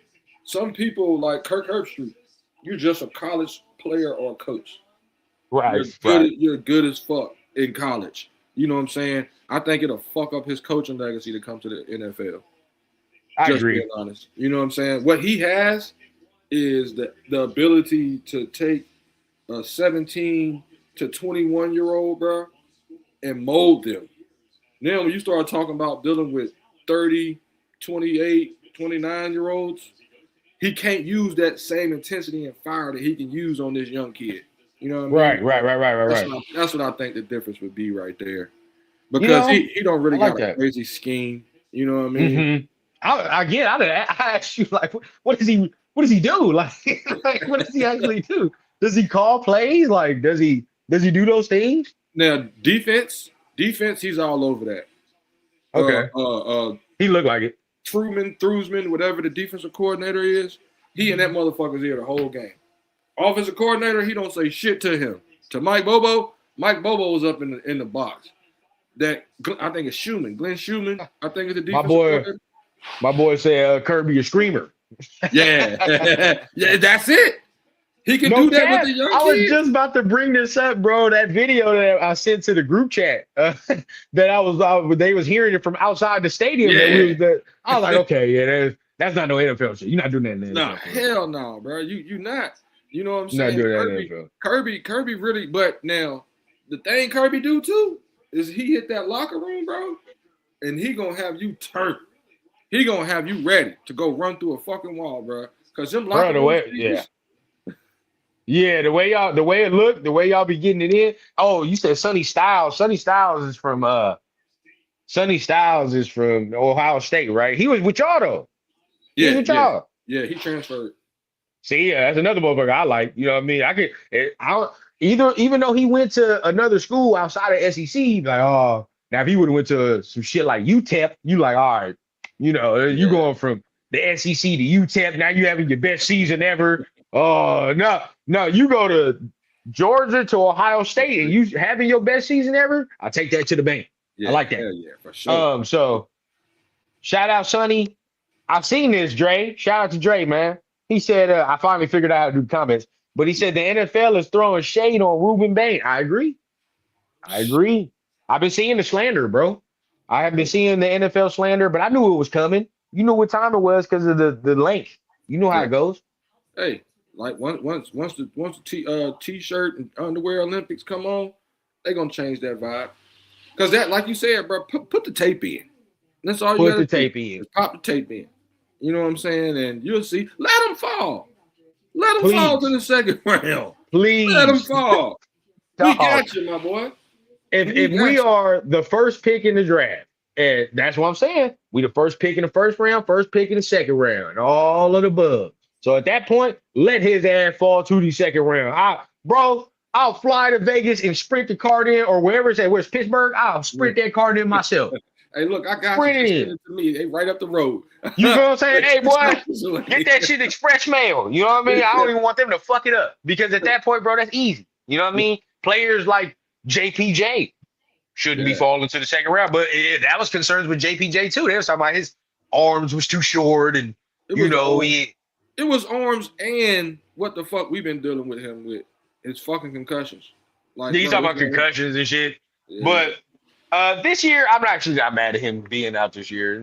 [SPEAKER 2] Some people like Kirk Herbstreit. You're just a college player or coach.
[SPEAKER 1] Right, right.
[SPEAKER 2] You're good as fuck in college. You know what I'm saying? I think it'll fuck up his coaching legacy to come to the NFL.
[SPEAKER 1] I
[SPEAKER 2] Just being
[SPEAKER 1] agree.
[SPEAKER 2] honest. You know what I'm saying? What he has is the ability to take a 17 to 21-year-old, bro, and mold them. Now, when you start talking about dealing with 30, 28, 29-year-olds, he can't use that same intensity and fire that he can use on this young kid. You know what I mean?
[SPEAKER 1] Right, right, right, right, right, right.
[SPEAKER 2] That's what I think the difference would be right there.
[SPEAKER 1] You
[SPEAKER 2] Because
[SPEAKER 1] know,
[SPEAKER 2] he don't
[SPEAKER 1] I
[SPEAKER 2] really got
[SPEAKER 1] like
[SPEAKER 2] a
[SPEAKER 1] that.
[SPEAKER 2] crazy scheme. You know what I mean?
[SPEAKER 1] Mm-hmm. I asked you like, what does he do? Like, like, what does he actually do? Does he call plays? Like, does he do those things?
[SPEAKER 2] Now, defense, he's all over that.
[SPEAKER 1] Okay, he looked like it.
[SPEAKER 2] Truesman, whatever the defensive coordinator is, he and that motherfucker's here the whole game. Offensive coordinator, he don't say shit to him. To Mike Bobo was up in the box. That I think it's Glenn Schumann. I think it's the
[SPEAKER 1] My
[SPEAKER 2] defensive
[SPEAKER 1] boy,
[SPEAKER 2] coordinator.
[SPEAKER 1] my boy said Kirby a screamer.
[SPEAKER 2] Yeah, yeah, that's it. He can
[SPEAKER 1] No
[SPEAKER 2] do that with
[SPEAKER 1] cap.
[SPEAKER 2] the young
[SPEAKER 1] I was
[SPEAKER 2] kids.
[SPEAKER 1] just about to bring this up, bro. That video that I sent to the group chat that they was hearing it from outside the stadium.
[SPEAKER 2] Yeah.
[SPEAKER 1] I was like, okay, yeah, that's not no NFL shit. You're not doing that in the
[SPEAKER 2] No,
[SPEAKER 1] NFL.
[SPEAKER 2] hell no, bro. You not. You know what I'm
[SPEAKER 1] You're not
[SPEAKER 2] saying?
[SPEAKER 1] doing that in the NFL.
[SPEAKER 2] Kirby really. But now, the thing Kirby do too is he hit that locker room, bro, and he gonna have you turned. He gonna have you ready to go run through a fucking wall, bro. Cause them
[SPEAKER 1] Bro,
[SPEAKER 2] locker
[SPEAKER 1] the
[SPEAKER 2] room
[SPEAKER 1] way, yeah.
[SPEAKER 2] speakers.
[SPEAKER 1] Yeah, the way it looked, the way y'all be getting it in. Oh, you said Sonny Styles. Sonny Styles is from Ohio State, right? He was with y'all though. He was
[SPEAKER 2] Yeah,
[SPEAKER 1] with
[SPEAKER 2] yeah,
[SPEAKER 1] y'all.
[SPEAKER 2] yeah. He transferred.
[SPEAKER 1] See, yeah, that's another motherfucker I like. You know what I mean? Even though he went to another school outside of SEC, like, oh, now if he would have went to some shit like UTEP, you like, all right, you
[SPEAKER 2] Yeah,
[SPEAKER 1] going from the SEC to UTEP, now you having your best season ever. Oh, no, no, you go to Georgia to Ohio State and you having your best season ever. I take that to the bank. I
[SPEAKER 2] yeah,
[SPEAKER 1] like that.
[SPEAKER 2] hell yeah, for sure.
[SPEAKER 1] So shout out Sonny. I've seen this, Dre. Shout out to Dre, man. He said, I finally figured out how to do comments, but he said the NFL is throwing shade on Ruben Bain. I agree. I agree. I've been seeing the slander, bro. I have been seeing the NFL slander, but I knew it was coming. You knew what time it was because of the length. You know how
[SPEAKER 2] Yeah.
[SPEAKER 1] it goes.
[SPEAKER 2] Hey, like once the t-shirt and underwear Olympics come on, they gonna change that vibe. Cause that, like you said, bro, put the tape in. That's all you
[SPEAKER 1] Put
[SPEAKER 2] gotta
[SPEAKER 1] the
[SPEAKER 2] do.
[SPEAKER 1] tape in.
[SPEAKER 2] Is pop the tape in. You know what I'm saying? And you'll see. Let them fall. Let them fall to
[SPEAKER 1] Please.
[SPEAKER 2] the second round. Let them
[SPEAKER 1] Please.
[SPEAKER 2] fall. We
[SPEAKER 1] Dog.
[SPEAKER 2] got you, my boy.
[SPEAKER 1] If
[SPEAKER 2] We
[SPEAKER 1] we
[SPEAKER 2] got you.
[SPEAKER 1] are the first pick in the draft, and that's what I'm saying, we the first pick in the first round, first pick in the second round, all of the above. So at that point, let his ass fall to the second round. I'll fly to Vegas and sprint the card in, or wherever it's at. Where's Pittsburgh? I'll sprint that card in myself.
[SPEAKER 2] Hey, look, I got you.
[SPEAKER 1] Sprint
[SPEAKER 2] Just
[SPEAKER 1] it
[SPEAKER 2] send
[SPEAKER 1] in.
[SPEAKER 2] it to me. They right up the road.
[SPEAKER 1] You feel what I'm saying? Hey, boy,
[SPEAKER 2] Absolutely.
[SPEAKER 1] get that shit express mail. You know what I mean? I don't even want them to fuck it up because at that point, bro, that's easy. You know what I mean? Players like JPJ shouldn't be
[SPEAKER 2] Yeah.
[SPEAKER 1] falling to the second round, but that was concerns with JPJ too. They was talking about his arms was too short, and
[SPEAKER 2] It was
[SPEAKER 1] he.
[SPEAKER 2] it was arms and what the fuck we've been dealing with him with. His fucking concussions. Like
[SPEAKER 1] He's
[SPEAKER 2] no,
[SPEAKER 1] talking about concussions and shit.
[SPEAKER 2] yeah.
[SPEAKER 1] But this year, I'm actually not mad at him being out this year.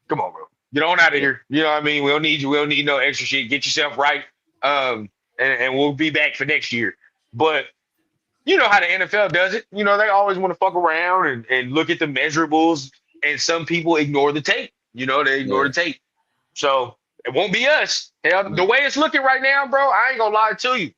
[SPEAKER 1] Come on, bro. Get on out of here. You know what I mean? We don't need you. We don't need no extra shit. Get yourself right. And we'll be back for next year. But you know how the NFL does it. You know, they always want to fuck around and look at the measurables. And some people ignore the tape. You know, they ignore the tape. So it won't be us. Hell, the way it's looking right now, bro, I ain't gonna lie to you.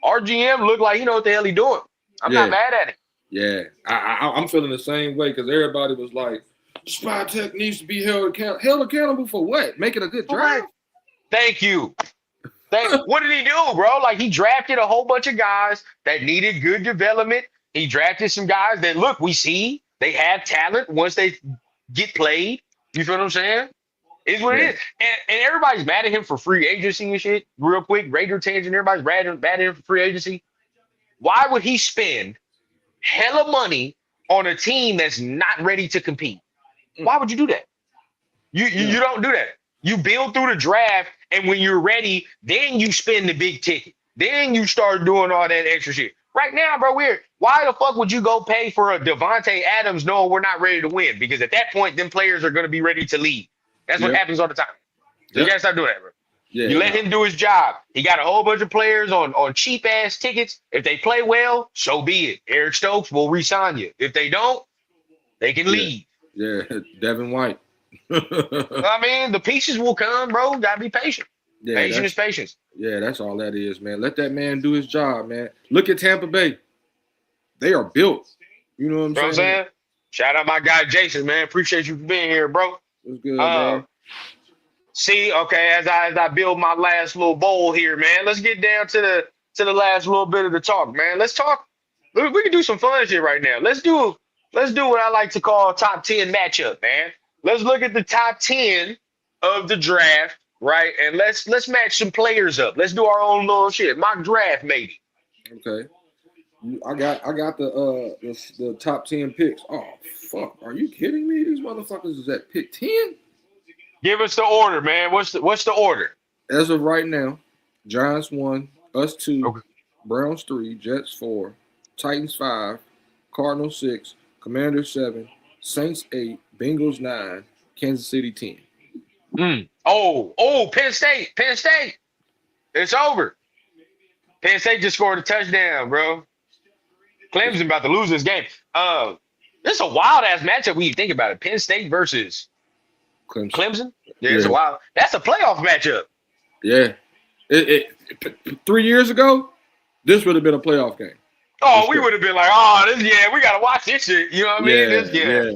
[SPEAKER 1] Our GM look like he know what the hell he doing. I'm not mad at it.
[SPEAKER 2] Yeah, I'm feeling the same way because everybody was like, Spy needs to be held accountable for what? Making a good draft?
[SPEAKER 1] Thank you. What did he do, bro? Like, he drafted a whole bunch of guys that needed good development. He drafted some guys that, look, we see they have talent once they get played. You feel what I'm saying? It's what it is. And everybody's mad at him for free agency and shit. Real quick, Raider tangent, everybody's mad at him for free agency. Why would he spend hella money on a team that's not ready to compete? Why would you do that? You don't do that. You build through the draft, and when you're ready, then you spend the big ticket. Then you start doing all that extra shit. Right now, bro, why the fuck would you go pay for a Devontae Adams knowing we're not ready to win? Because at that point, them players are going to be ready to leave. That's what happens all the time. So you gotta stop doing that, bro. Yeah, you let him do his job. He got a whole bunch of players on cheap ass tickets. If they play well, so be it. Eric Stokes will re-sign you. If they don't, they can leave.
[SPEAKER 2] Yeah, Devin White.
[SPEAKER 1] I mean, the pieces will come, bro. Gotta be patient. Yeah, patience is patience.
[SPEAKER 2] Yeah, that's all that is, man. Let that man do his job, man. Look at Tampa Bay. They are built. You know what I'm saying?
[SPEAKER 1] Shout out my guy Jason, man. Appreciate you for being here, bro.
[SPEAKER 2] What's good, man?
[SPEAKER 1] See, okay, as I build my last little bowl here, man. Let's get down to the last little bit of the talk, man. Let's talk. We can do some fun shit right now. Let's do what I like to call top 10 matchup, man. Let's look at the top 10 of the draft, right? And let's match some players up. Let's do our own little shit. Mock draft, maybe.
[SPEAKER 2] Okay. I got the top 10 picks. Oh fuck. Are you kidding me? These motherfuckers is at pick 10?
[SPEAKER 1] Give us the order, man. What's the order?
[SPEAKER 2] As of right now, Giants 1, us 2, Browns 3, Jets 4, Titans 5, Cardinals 6, Commanders 7, Saints 8, Bengals 9, Kansas City 10.
[SPEAKER 1] Penn State. It's over. Penn State just scored a touchdown, bro. Clemson about to lose this game. This is a wild ass matchup when you think about it. Penn State versus Clemson. Yeah, it's a wild. That's a playoff matchup.
[SPEAKER 2] Yeah. 3 years ago, this would have been a playoff game.
[SPEAKER 1] Oh, we would have been like, we gotta watch this shit. You know what I mean? Yeah.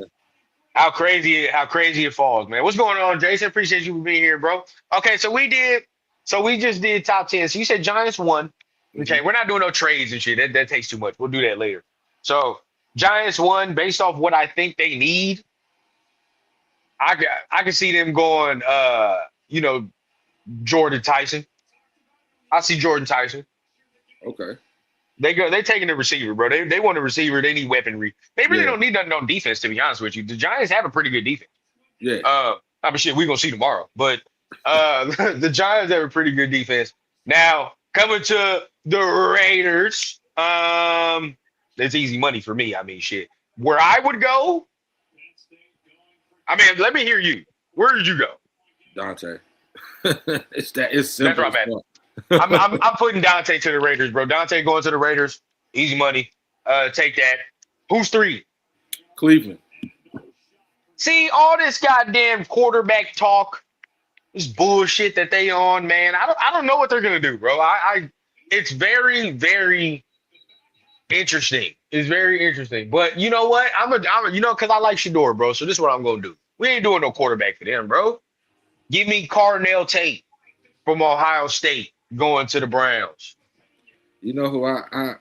[SPEAKER 1] How crazy it falls, man. What's going on, Jason? Appreciate you being here, bro. Okay, so we just did top 10. So you said Giants 1. Okay, we're not doing no trades and shit. That takes too much. We'll do that later. So Giants 1, based off what I think they need. I can see them going Jordan Tyson. I see Jordan Tyson.
[SPEAKER 2] Okay.
[SPEAKER 1] They taking the receiver, bro. They want a receiver. They need weaponry. They really don't need nothing on defense, to be honest with you. The Giants have a pretty good defense.
[SPEAKER 2] Yeah.
[SPEAKER 1] I mean, shit, we're gonna see tomorrow. But the Giants have a pretty good defense. Now, coming to the Raiders, it's easy money for me. I mean, shit. Where I would go, I mean, let me hear you. Where did you go?
[SPEAKER 2] Dante. It's simple.
[SPEAKER 1] That's right, man. I'm putting Dante to the Raiders, bro. Dante going to the Raiders. Easy money. Take that. Who's 3?
[SPEAKER 2] Cleveland.
[SPEAKER 1] See, all this goddamn quarterback talk, this bullshit that they on, man. I don't know what they're gonna do, bro. It's very, very interesting. It's very interesting. But you know what? I'm because I like Shador, bro. So this is what I'm gonna do. We ain't doing no quarterback for them, bro. Give me Carnell Tate from Ohio State going to the Browns.
[SPEAKER 2] You know who I'm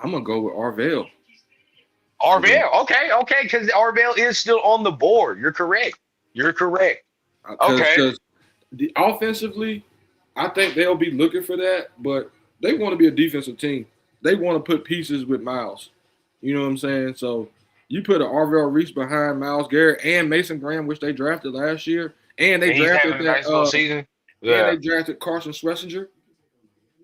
[SPEAKER 2] gonna go with Arvell.
[SPEAKER 1] Okay, because Arvell is still on the board. You're correct. Okay.
[SPEAKER 2] Offensively, I think they'll be looking for that, but they want to be a defensive team. They want to put pieces with Miles. You know what I'm saying? So you put an Arvell Reese behind Myles Garrett and Mason Graham, which they drafted last year, and they drafted that
[SPEAKER 1] nice little season.
[SPEAKER 2] Yeah. And they drafted Carson Schlesinger.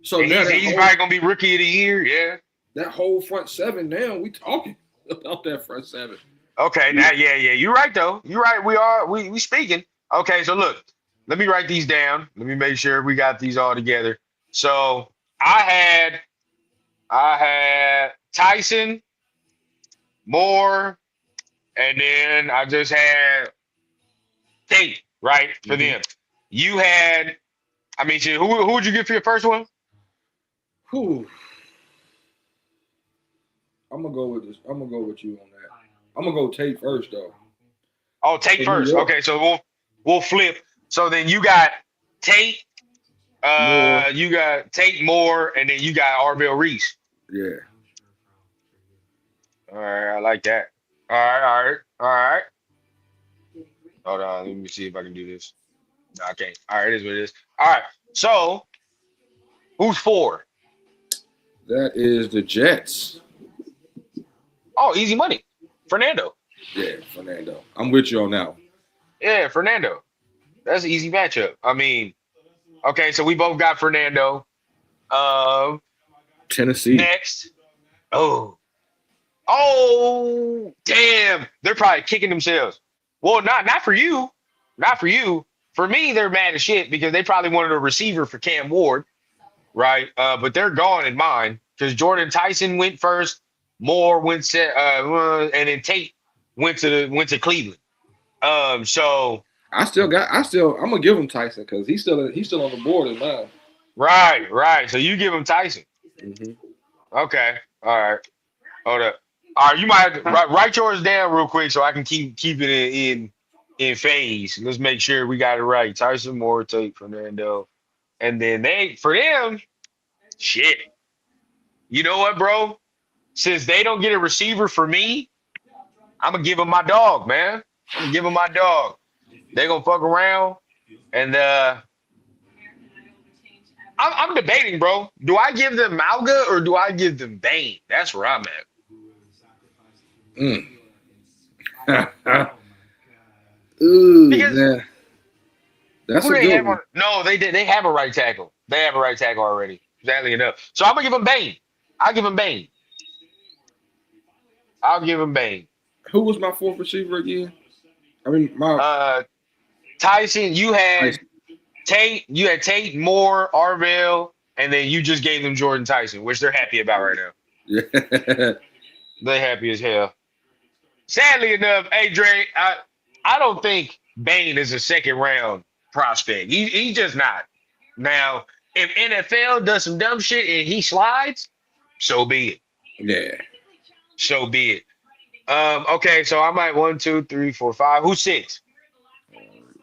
[SPEAKER 2] So
[SPEAKER 1] he's probably gonna be rookie of the year. Yeah.
[SPEAKER 2] That whole front seven. Now we talking about that front seven.
[SPEAKER 1] Okay. Now, yeah. You're right though. You're right. We speaking. Okay. So look, let me write these down. Let me make sure we got these all together. So I had Tyson, Moore, and then I just had Tate, right, for them. You had, I mean, who would you get for your first one?
[SPEAKER 2] I'm gonna go with this. I'm gonna go with you on that. I'm gonna go Tate first, though.
[SPEAKER 1] Oh, Tate
[SPEAKER 2] For New
[SPEAKER 1] first.
[SPEAKER 2] York.
[SPEAKER 1] Okay, so we'll flip. So then you got Tate,
[SPEAKER 2] Moore.
[SPEAKER 1] you got Tate Moore, and then you got Arvell Reese.
[SPEAKER 2] Yeah.
[SPEAKER 1] All right, I like that. All right. Hold on, let me see if I can do this. No, I can't. All right, it is what it is. All right. So who's 4?
[SPEAKER 2] That is the Jets.
[SPEAKER 1] Oh, easy money. Fernando.
[SPEAKER 2] Yeah, Fernando. I'm with you on that one.
[SPEAKER 1] Yeah, Fernando. That's an easy matchup. I mean, okay, so we both got Fernando.
[SPEAKER 2] Tennessee.
[SPEAKER 1] Next. Oh, damn. They're probably kicking themselves. Well, not for you. Not for you. For me, they're mad as shit because they probably wanted a receiver for Cam Ward, right? But they're gone in mine because Jordan Tyson went first, Moore went and then Tate went to Cleveland. So
[SPEAKER 2] I'm gonna give him Tyson because he's still on the board in mine.
[SPEAKER 1] right. So you give him Tyson.
[SPEAKER 2] Mm-hmm.
[SPEAKER 1] Okay. All right. Hold up. All right, you might have to write yours down real quick so I can keep it in phase. Let's make sure we got it right. Tyson Moore, Tate Fernando. And then for them, shit. You know what, bro? Since they don't get a receiver for me, I'm gonna give them my dog, man. I'm gonna give them my dog. They gonna fuck around, and I'm debating, bro. Do I give them Malga or do I give them Bane? That's where I'm at.
[SPEAKER 2] Ooh,
[SPEAKER 1] Because
[SPEAKER 2] man. That's
[SPEAKER 1] who
[SPEAKER 2] a
[SPEAKER 1] they
[SPEAKER 2] good
[SPEAKER 1] have
[SPEAKER 2] one.
[SPEAKER 1] on? No, they did. They have a right tackle. They have a right tackle already. Sadly enough. So I'm gonna give them Bane. I'll give him Bane.
[SPEAKER 2] Who was my 4th receiver again? I mean, my
[SPEAKER 1] Tyson, you had
[SPEAKER 2] Tyson.
[SPEAKER 1] Tate, Moore, Arvell, and then you just gave them Jordan Tyson, which they're happy about right now.
[SPEAKER 2] Yeah.
[SPEAKER 1] They're happy as hell. Sadly enough, hey Dre, I don't think Bane is a 2nd round prospect. He's just not. Now, if NFL does some dumb shit and he slides, so be it.
[SPEAKER 2] Yeah.
[SPEAKER 1] So be it. Okay, so I might 1, 2, 3, 4, 5. Who's 6?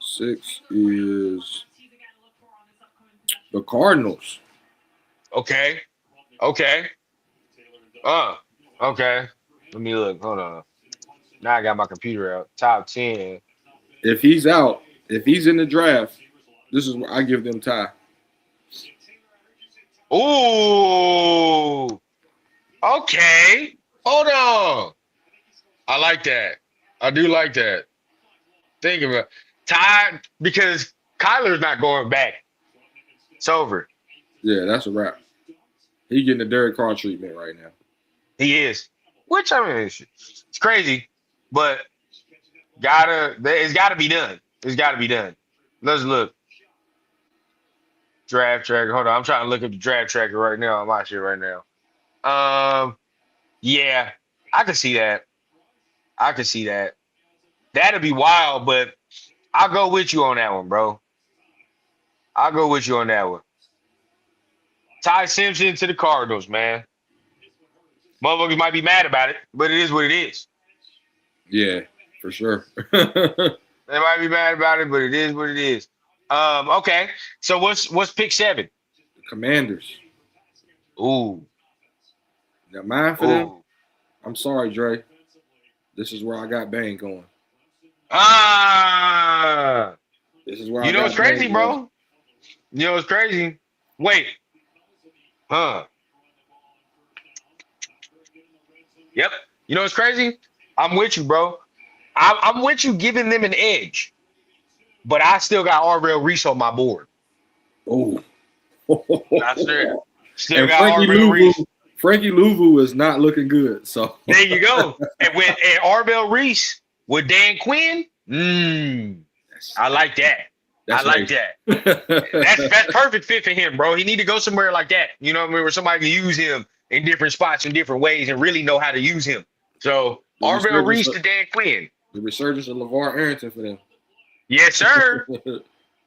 [SPEAKER 2] 6 is the Cardinals.
[SPEAKER 1] Okay. Okay. Let me look. Hold on. Now I got my computer out. Top 10.
[SPEAKER 2] If he's out, if he's in the draft, this is where I give them Ty.
[SPEAKER 1] Ooh. Okay. Hold on. I like that. I do like that. Think about Ty because Kyler's not going back. It's over.
[SPEAKER 2] Yeah, that's a wrap. He getting the Derek Carr treatment right now.
[SPEAKER 1] He is. Which I mean, it's crazy, but it's gotta be done. It's gotta be done. Let's look. Draft tracker. Hold on. I'm trying to look up the draft tracker right now. I'm out here right now. Yeah, I can see that. That'd be wild, but I'll go with you on that one, bro. I'll go with you on that one. Ty Simpson to the Cardinals, man. Motherfuckers might be mad about it, but it is what it is.
[SPEAKER 2] Yeah, for sure.
[SPEAKER 1] They might be mad about it, but it is what it is. Okay. So what's pick 7?
[SPEAKER 2] Commanders.
[SPEAKER 1] Ooh.
[SPEAKER 2] Now mine for them. I'm sorry, Dre. This is where I got Bane going. This is where
[SPEAKER 1] You know what's crazy, bro? You know what's crazy? Wait. Huh. Yep. You know what's crazy? I'm with you, bro. I'm with you giving them an edge. But I still got Arvell Reese on my board.
[SPEAKER 2] Oh.
[SPEAKER 1] Still got Arvell Reese.
[SPEAKER 2] Frankie Louvu is not looking good. So
[SPEAKER 1] there you go. And Arvell Reese with Dan Quinn, I like that. That's perfect fit for him, bro. He need to go somewhere like that. You know what I mean? Where somebody can use him in different spots in different ways and really know how to use him. So Arvell Reese to Dan Quinn.
[SPEAKER 2] The resurgence of LeVar Arrington for them.
[SPEAKER 1] Yes, sir.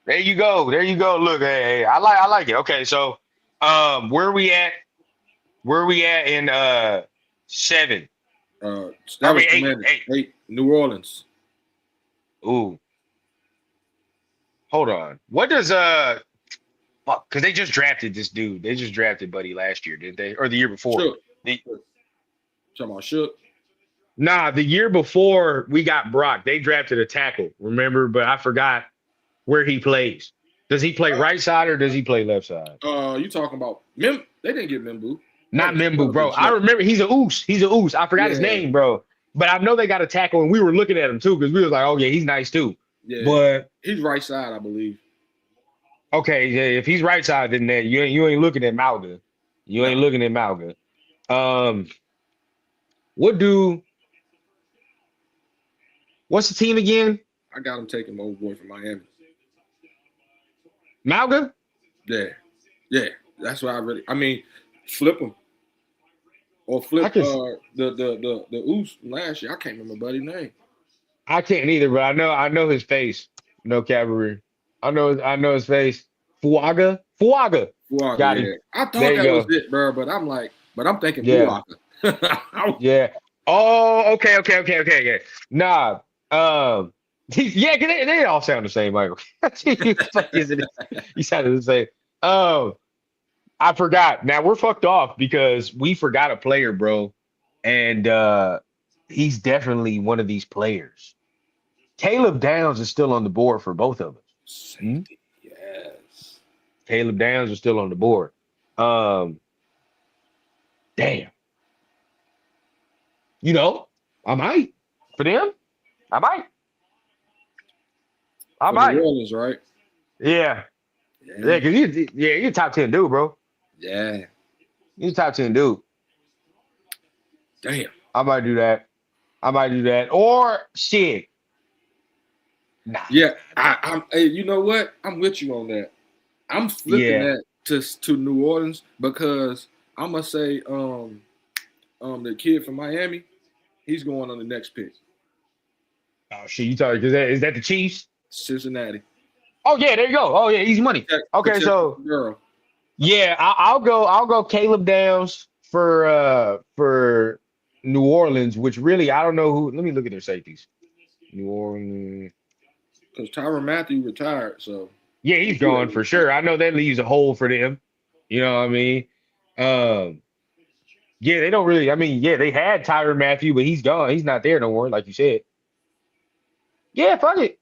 [SPEAKER 1] There you go. Look, hey, I like it. Okay, so where we at in 7?
[SPEAKER 2] That was 8. New Orleans.
[SPEAKER 1] Ooh, hold on. What does fuck? Because they just drafted this dude. They just drafted Buddy last year, didn't they? Or the year before?
[SPEAKER 2] Shook.
[SPEAKER 1] The,
[SPEAKER 2] Talking about Shook.
[SPEAKER 1] nah, the year before we got Brock, they drafted a tackle. Remember, but I forgot where he plays. Does he play right side or does he play left side?
[SPEAKER 2] You talking about Mim? They didn't get Mimbu.
[SPEAKER 1] Not Mimbu, bro. I remember he's a oos. He's a oos. I forgot his name, bro. But I know they got a tackle, and we were looking at him too because we was like, oh yeah, he's nice too.
[SPEAKER 2] Yeah,
[SPEAKER 1] but
[SPEAKER 2] he's right side, I believe.
[SPEAKER 1] Okay, yeah, if he's right side, then you ain't looking at Malga. You ain't looking at Malga. What's the team again?
[SPEAKER 2] I got him taking my old boy from Miami.
[SPEAKER 1] Malga?
[SPEAKER 2] Yeah. That's why I mean, flip him. Or flip the Oos last year. I can't remember buddy's name.
[SPEAKER 1] I can't either, but I know his face. No cavalry. I know his face. Fuaga. Got him.
[SPEAKER 2] I thought that was it, bro, but I'm thinking Fuaga.
[SPEAKER 1] Yeah. Oh, okay. Yeah. Nah. Yeah, cause they all sound the same, Michael. You sounded the same. I forgot. Now we're fucked off because we forgot a player, bro. And he's definitely one of these players. Caleb Downs is still on the board for both of us.
[SPEAKER 2] Yes.
[SPEAKER 1] Caleb Downs is still on the board. Damn. You know, I might. For them, I might.
[SPEAKER 2] New Orleans, right?
[SPEAKER 1] Yeah. Yeah, because you're a top 10 dude, bro.
[SPEAKER 2] Yeah.
[SPEAKER 1] You're a top 10 dude.
[SPEAKER 2] Damn.
[SPEAKER 1] I might do that. Or shit. Nah.
[SPEAKER 2] Yeah. Hey, you know what? I'm with you on that. I'm flipping that to New Orleans because I'm gonna say the kid from Miami, he's going on the next pick.
[SPEAKER 1] Oh shit, you talking? Is that the Chiefs?
[SPEAKER 2] Cincinnati.
[SPEAKER 1] Oh yeah, there you go. Oh yeah, easy money. Okay, so yeah, I'll go Caleb Downs for New Orleans, which really I don't know who. Let me look at their safeties. New Orleans.
[SPEAKER 2] Because Tyrann Mathieu retired, so
[SPEAKER 1] yeah, he's gone for sure. I know that leaves a hole for them. You know what I mean? Yeah, they don't really. I mean, yeah, they had Tyrann Mathieu, but he's gone. He's not there no more, like you said. Yeah, fuck it.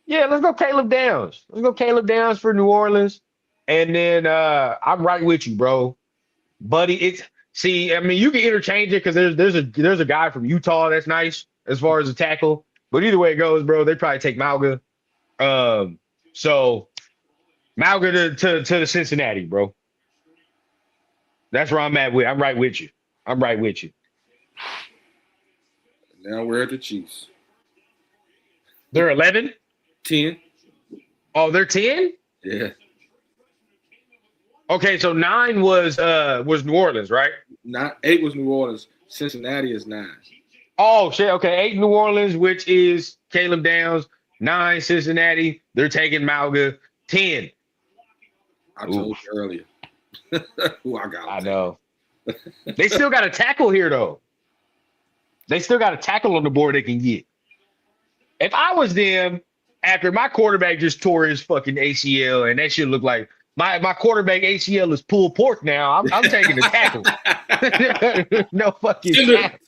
[SPEAKER 1] Yeah, let's go Caleb Downs. Let's go Caleb Downs for New Orleans. And then I'm right with you, bro. Buddy, I mean, you can interchange it because there's a guy from Utah that's nice as far as a tackle. But either way it goes, bro, they probably take Malga. So Malga to the Cincinnati, bro. That's where I'm at with. I'm right with you.
[SPEAKER 2] Now we're at the Chiefs.
[SPEAKER 1] They're 11?
[SPEAKER 2] 10.
[SPEAKER 1] Oh, they're 10?
[SPEAKER 2] Yeah.
[SPEAKER 1] Okay, so 9 was New Orleans, right?
[SPEAKER 2] 8 was New Orleans. Cincinnati is 9.
[SPEAKER 1] Oh shit. Okay, 8 New Orleans, which is Caleb Downs. 9 Cincinnati. They're taking Malga. 10.
[SPEAKER 2] I told you earlier. Who I got?
[SPEAKER 1] I know. They still got a tackle here though. They still got a tackle on the board they can get. If I was them, after my quarterback just tore his fucking ACL and that shit looked like my quarterback ACL is pulled pork now, I'm taking the tackle. No fucking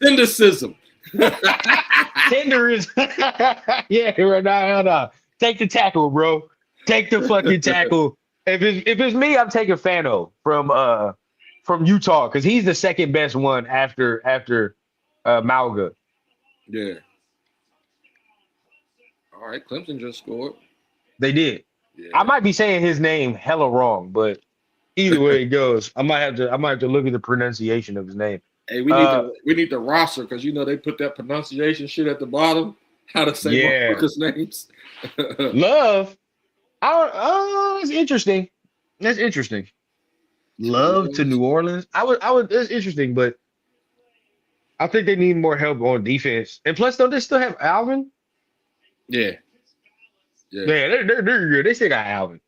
[SPEAKER 2] Tendercism.
[SPEAKER 1] Tender is yeah, right now. No. Take the tackle, bro. Take the fucking tackle. If it's me, I'm taking Fano from Utah because he's the second best one after Malga.
[SPEAKER 2] Yeah. All right, Clemson just scored.
[SPEAKER 1] They did. Yeah. I might be saying his name hella wrong, but either way it goes, I might have to look at the pronunciation of his name.
[SPEAKER 2] Hey, we need the roster because they put that pronunciation shit at the bottom. How to say motherfuckers' names?
[SPEAKER 1] Love. It's interesting. That's interesting. Love to New Orleans. I would. That's interesting, but I think they need more help on defense. And plus, don't they still have Alvin?
[SPEAKER 2] Yeah.
[SPEAKER 1] They're good. They still got Alvin.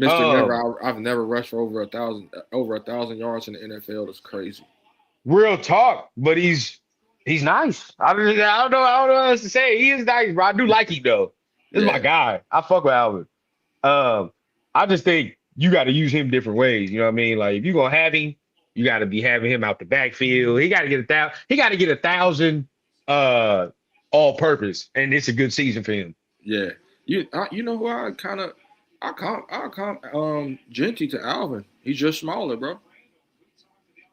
[SPEAKER 2] I've never rushed for over 1,000 yards in the NFL. That's crazy.
[SPEAKER 1] Real talk, but he's nice. I don't know what else to say. He is nice, bro. I do like him though. This is my guy. I fuck with Alvin. I just think you got to use him different ways. You know what I mean? Like if you're gonna have him, you got to be having him out the backfield. He got to get 1,000. He got to get 1,000 all purpose, and it's a good season for him.
[SPEAKER 2] Yeah. You know who I comp Genty to Alvin. He's just smaller, bro.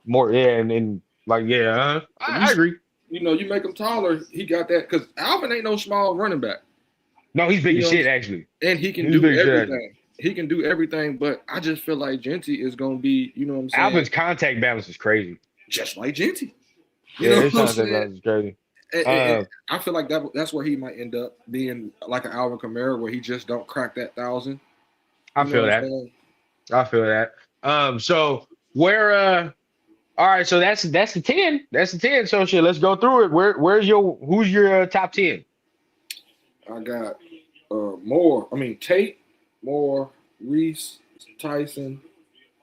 [SPEAKER 1] More, yeah, and like, yeah, I agree.
[SPEAKER 2] You know, you make him taller, he got that because Alvin ain't no small running back.
[SPEAKER 1] No, he's big as shit, actually.
[SPEAKER 2] And he can do everything. He can do everything, but I just feel like Genty is gonna be, you know what I'm saying?
[SPEAKER 1] Alvin's contact balance is crazy.
[SPEAKER 2] Just like Genty.
[SPEAKER 1] Yeah, his contact balance is crazy.
[SPEAKER 2] And I feel like that's where he might end up being like an Alvin Kamara, where he just don't crack that 1,000.
[SPEAKER 1] I feel that. So where all right, so that's the 10. That's the 10. So shit, let's go through it. Who's your top 10?
[SPEAKER 2] I got Tate, Moore, Reese, Tyson,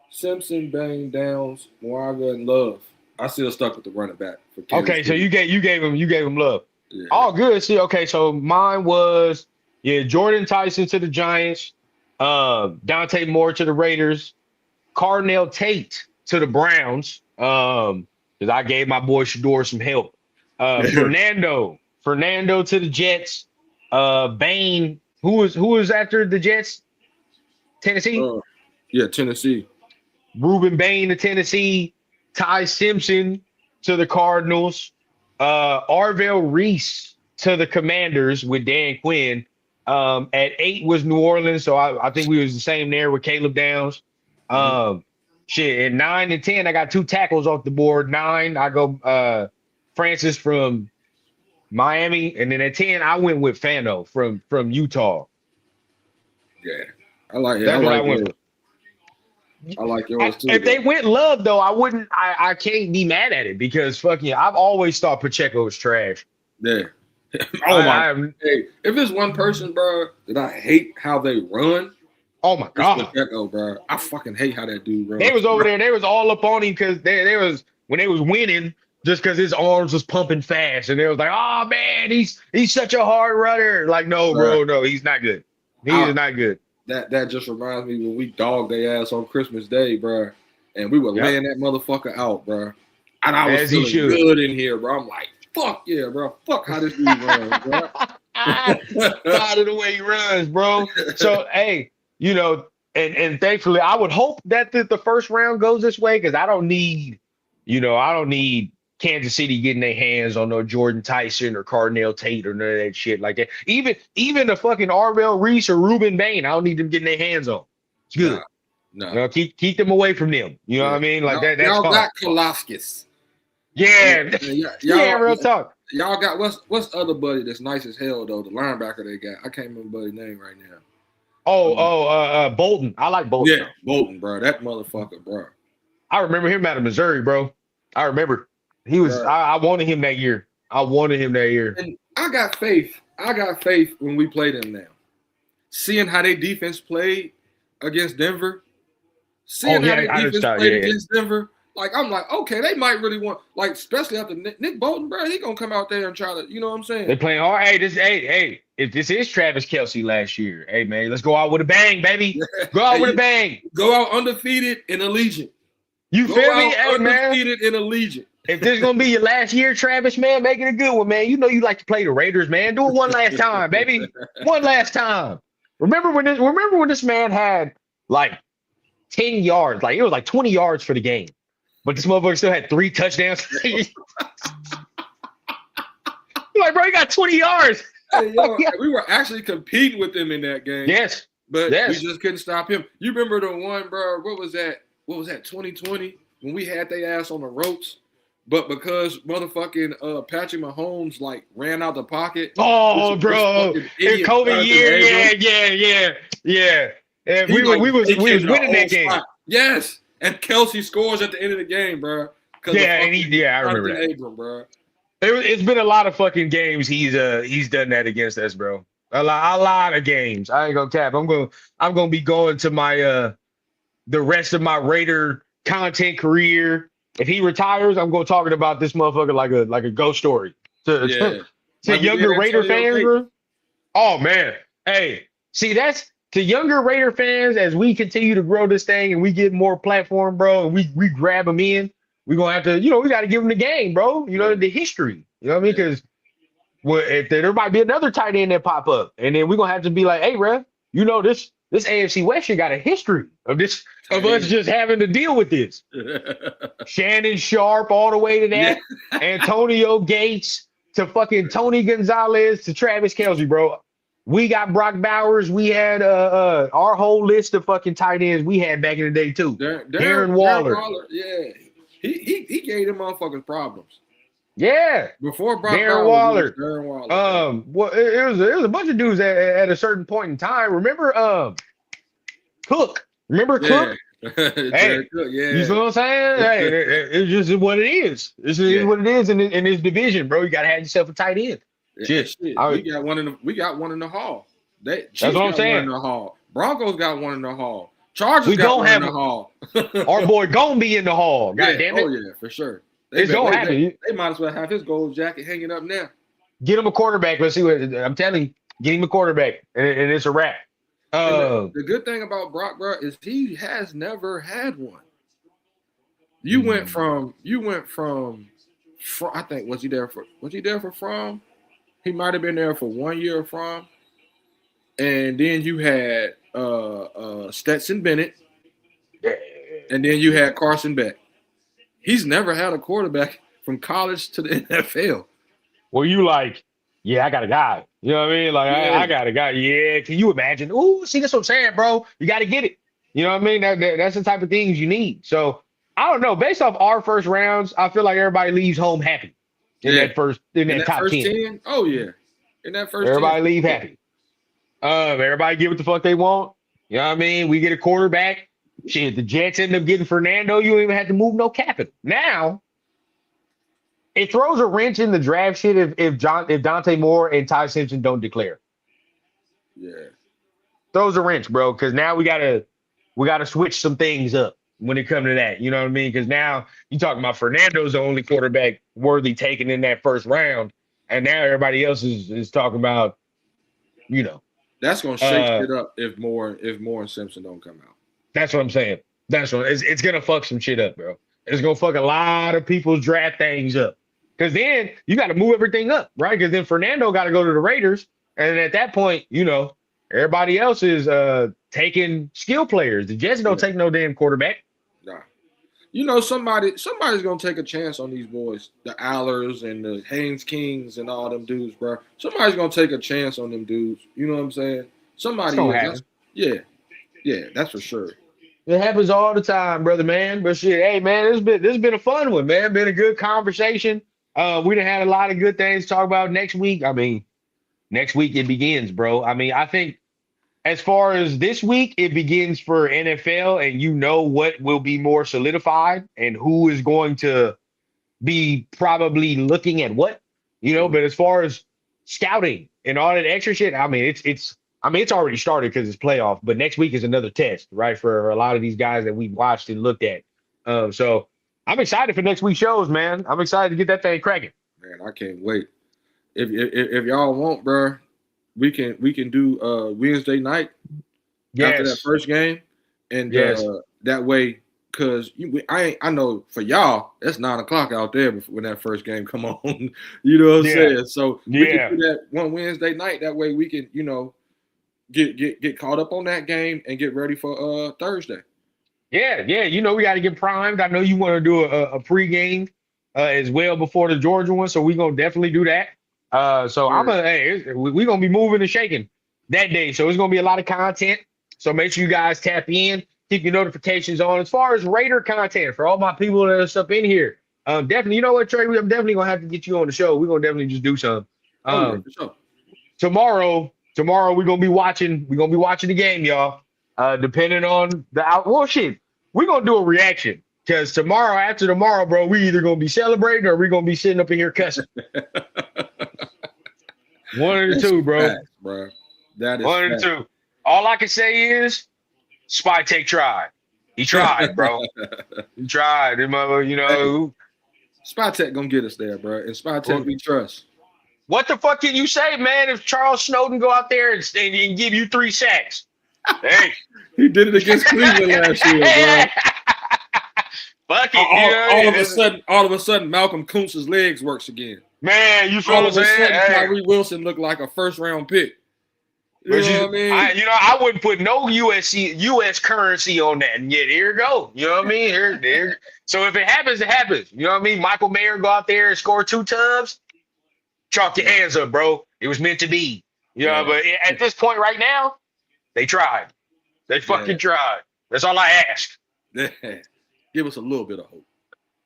[SPEAKER 2] Simpson, Bain, Downs, Moraga, and Love. I still stuck with the running back.
[SPEAKER 1] Okay, so you gave him Love.
[SPEAKER 2] Yeah.
[SPEAKER 1] All good. See, okay, so mine was Jordan Tyson to the Giants, Dante Moore to the Raiders, Carnell Tate to the Browns, because I gave my boy Shador some help. Fernando to the Jets, Bain, who was after the Jets? Tennessee?
[SPEAKER 2] Tennessee.
[SPEAKER 1] Ruben Bain to Tennessee, Ty Simpson to the Cardinals, Arvell Reese to the Commanders with Dan Quinn. At 8 was New Orleans, so I think we was the same there with Caleb Downs. At 9 and 10, I got 2 tackles off the board. 9, I go Francis from Miami, and then at 10, I went with Fano from Utah.
[SPEAKER 2] Yeah, I like it.
[SPEAKER 1] That's what I went with.
[SPEAKER 2] I like yours too.
[SPEAKER 1] If they went Love though, I can't be mad at it because fucking I've always thought Pacheco was trash.
[SPEAKER 2] Yeah. Hey, if it's one person, bro, that I hate how they run.
[SPEAKER 1] Oh my god,
[SPEAKER 2] Pacheco, bro. I fucking hate how that dude runs.
[SPEAKER 1] They was over there. They was all up on him because they was when they was winning just because his arms was pumping fast, and they was like, "Oh man, he's such a hard runner." Like, no, bro, no, he's not good. He is not good.
[SPEAKER 2] That just reminds me when we dogged their ass on Christmas Day, bro, and we were laying that motherfucker out, bro. And I was feeling good in here, bro. I'm like, fuck yeah, bro. Fuck how this dude runs, bro.
[SPEAKER 1] Proud of the way he runs, bro. So, hey, and thankfully, I would hope that the first round goes this way because I don't need Kansas City getting their hands on no Jordan Tyson or Carnell Tate or none of that shit like that. Even the fucking Arvell Reese or Ruben Bain, I don't need them getting their hands on. It's good. No. Keep them away from them. You know what I mean? Like that's
[SPEAKER 2] y'all
[SPEAKER 1] fine.
[SPEAKER 2] Got Kolaskis.
[SPEAKER 1] Yeah, real talk.
[SPEAKER 2] Y'all got what's the other buddy that's nice as hell though? The linebacker they got. I can't remember buddy's name right now.
[SPEAKER 1] Bolton. I like Bolton.
[SPEAKER 2] Yeah, Bolton, bro. That motherfucker, bro.
[SPEAKER 1] I remember him out of Missouri, bro. I remember. He was. I wanted him that year. And
[SPEAKER 2] I got faith. When we played them now. Seeing how their defense played against Denver. Against Denver. Like, I'm like, okay, they might really want, like, especially after Nick Bolton, bro, he gonna come out there and try to, you know what I'm saying?
[SPEAKER 1] They playing hard. Hey, if this is Travis Kelce last year, hey man, let's go out with a bang, baby. Go out with a bang.
[SPEAKER 2] Go out undefeated in Allegiant.
[SPEAKER 1] You feel me?
[SPEAKER 2] Hey, undefeated in Allegiant.
[SPEAKER 1] If this is gonna be your last year, Travis, man, make it a good one, man. You know you like to play the Raiders, man. Do it one last time, baby. One last time. Remember when this man had like 10 yards, like it was like 20 yards for the game. But this motherfucker still had 3 touchdowns. Like, bro, he got 20 yards.
[SPEAKER 2] Hey, we were actually competing with them in that game.
[SPEAKER 1] Yes.
[SPEAKER 2] But we just couldn't stop him. You remember the one, bro, what was that? 2020? When we had their ass on the ropes. But because motherfucking Patrick Mahomes like ran out the pocket.
[SPEAKER 1] Oh, bro. In COVID year. Yeah. And we was winning that game.
[SPEAKER 2] Yes. And Kelce scores at the end of the game, bro.
[SPEAKER 1] Yeah, I remember that.
[SPEAKER 2] Abram, bro.
[SPEAKER 1] It's been a lot of fucking games he's done that against us, bro. A lot of games. I ain't gonna cap. I'm gonna be going to my the rest of my Raider content career. If he retires, I'm gonna talking about this motherfucker like a ghost story to younger Raider fans, bro. Oh man, Hey, see, that's to younger Raider fans as we continue to grow this thing and we get more platform, bro, and we grab them in. We're gonna have to, we got to give them the game, bro. The history. You know what I mean? Because if there might be another tight end that pop up, and then we're gonna have to be like, hey, ref, this AFC West shit got a history of this of us just having to deal with this. Shannon Sharp all the way to that, Antonio Gates to fucking Tony Gonzalez to Travis Kelce, bro. We got Brock Bowers. We had our whole list of fucking tight ends we had back in the day too. Darren Waller.
[SPEAKER 2] Yeah, he gave them motherfuckers problems.
[SPEAKER 1] Yeah,
[SPEAKER 2] before Brock
[SPEAKER 1] Darren
[SPEAKER 2] Waller.
[SPEAKER 1] Well, it was a bunch of dudes at a certain point in time. Remember, Cook. Remember Cook? Hey, Cook, you feel what I'm saying? Hey, it's just what it is. This is what it is in this division, bro. You gotta have yourself a tight end.
[SPEAKER 2] Shit. We got one in the hall.
[SPEAKER 1] That's what I'm saying.
[SPEAKER 2] One in the hall. Broncos got one in the hall. Chargers got one in the hall.
[SPEAKER 1] Our boy gonna be in the hall. God damn it.
[SPEAKER 2] Oh yeah, for sure.
[SPEAKER 1] It's gonna happen.
[SPEAKER 2] They might as well have his gold jacket hanging up now.
[SPEAKER 1] Get him a quarterback. Let's see what I'm telling you. Get him a quarterback, and it's a wrap.
[SPEAKER 2] The good thing about Brock, bro, is he has never had one. You went from I think was he there for From? He might have been there for 1 year from, and then you had Stetson Bennett, and then you had Carson Beck. He's never had a quarterback from college to the NFL.
[SPEAKER 1] Well, you like, I got a guy. You know what I mean? Like, I got a guy. Yeah, can you imagine? Ooh, see, that's what I'm saying, bro. You got to get it. You know what I mean? That's the type of things you need. So, I don't know. Based off our first rounds, I feel like everybody leaves home happy in that top
[SPEAKER 2] first
[SPEAKER 1] 10.
[SPEAKER 2] Oh, yeah. In that first
[SPEAKER 1] everybody
[SPEAKER 2] 10.
[SPEAKER 1] Leave happy. Everybody get what the fuck they want. You know what I mean? We get a quarterback. Shit, the Jets end up getting Fernando. You don't even have to move no capital. Now, it throws a wrench in the draft shit if Dante Moore and Ty Simpson don't declare.
[SPEAKER 2] Yeah.
[SPEAKER 1] Throws a wrench, bro, because now we gotta switch some things up when it comes to that. You know what I mean? Because now you talking about Fernando's the only quarterback worthy taken in that first round, and now everybody else is talking about,
[SPEAKER 2] That's gonna shake it up if Moore and Simpson don't come out.
[SPEAKER 1] That's what I'm saying. It's gonna fuck some shit up, bro. It's gonna fuck a lot of people's draft things up. Because then you got to move everything up, right? Because then Fernando got to go to the Raiders, and at that point, everybody else is taking skill players. The Jets don't take no damn quarterback.
[SPEAKER 2] Nah. Somebody's gonna take a chance on these boys, the Allers and the Haynes Kings and all them dudes, bro. Somebody's gonna take a chance on them dudes. You know what I'm saying? Somebody is. Yeah, that's for sure.
[SPEAKER 1] It happens all the time, brother, man. But shit, hey, man, this has been a fun one, man. Been a good conversation. We done had a lot of good things to talk about next week. I mean, next week it begins, bro. I mean, I think as far as this week, it begins for NFL, and what will be more solidified and who is going to be probably looking at what, But as far as scouting and all that extra shit, I mean, it's already started because it's playoff, but next week is another test, right? For a lot of these guys that we watched and looked at. So I'm excited for next week's shows, man. I'm excited to get that thing cracking.
[SPEAKER 2] Man, I can't wait. If y'all want, bro, we can do Wednesday night after that first game, and that way, because I know for y'all it's 9:00 out there when that first game come on. You know what I'm saying? So we can do that one Wednesday night. That way we can get caught up on that game and get ready for Thursday. Yeah,
[SPEAKER 1] we got to get primed. I know you want to do a pregame as well before the Georgia one, so we're gonna definitely do that. We're gonna be moving and shaking that day, so it's gonna be a lot of content. So make sure you guys tap in, keep your notifications on. As far as Raider content for all my people that are up in here, definitely. You know what, Trey? I'm definitely gonna have to get you on the show. We're gonna definitely just do something.
[SPEAKER 2] For sure.
[SPEAKER 1] Tomorrow we're gonna be watching the game, y'all. Depending on the shit. We're gonna do a reaction because after tomorrow, bro, we either gonna be celebrating or we're gonna be sitting up in here cussing. One of the two, bro.
[SPEAKER 2] Facts, bro. That is
[SPEAKER 1] one of the two. All I can say is Spy Tech tried. He tried, bro. He tried.
[SPEAKER 2] Spy Tech gonna get us there, bro. And Spy Tech we trust.
[SPEAKER 1] What the fuck can you say, man? If Charles Snowden go out there and give you 3 sacks, hey,
[SPEAKER 2] He did it against Cleveland last year, bro.
[SPEAKER 1] Fuck it.
[SPEAKER 2] All of a sudden, Malcolm Kuntz's legs works again.
[SPEAKER 1] Man, you feel
[SPEAKER 2] All
[SPEAKER 1] what
[SPEAKER 2] of
[SPEAKER 1] I'm
[SPEAKER 2] a
[SPEAKER 1] saying?
[SPEAKER 2] sudden, Tyree Wilson looked like a first-round pick. You know what I mean?
[SPEAKER 1] I wouldn't put no U.S. currency on that. And yet, here it go. You know what I mean? Here. So if it happens, it happens. You know what I mean? Michael Mayer go out there and score 2 tubs. Chalk your hands up, bro. It was meant to be. You know, but at this point right now, they tried. They fucking tried. That's all I ask.
[SPEAKER 2] Give us a little bit of hope.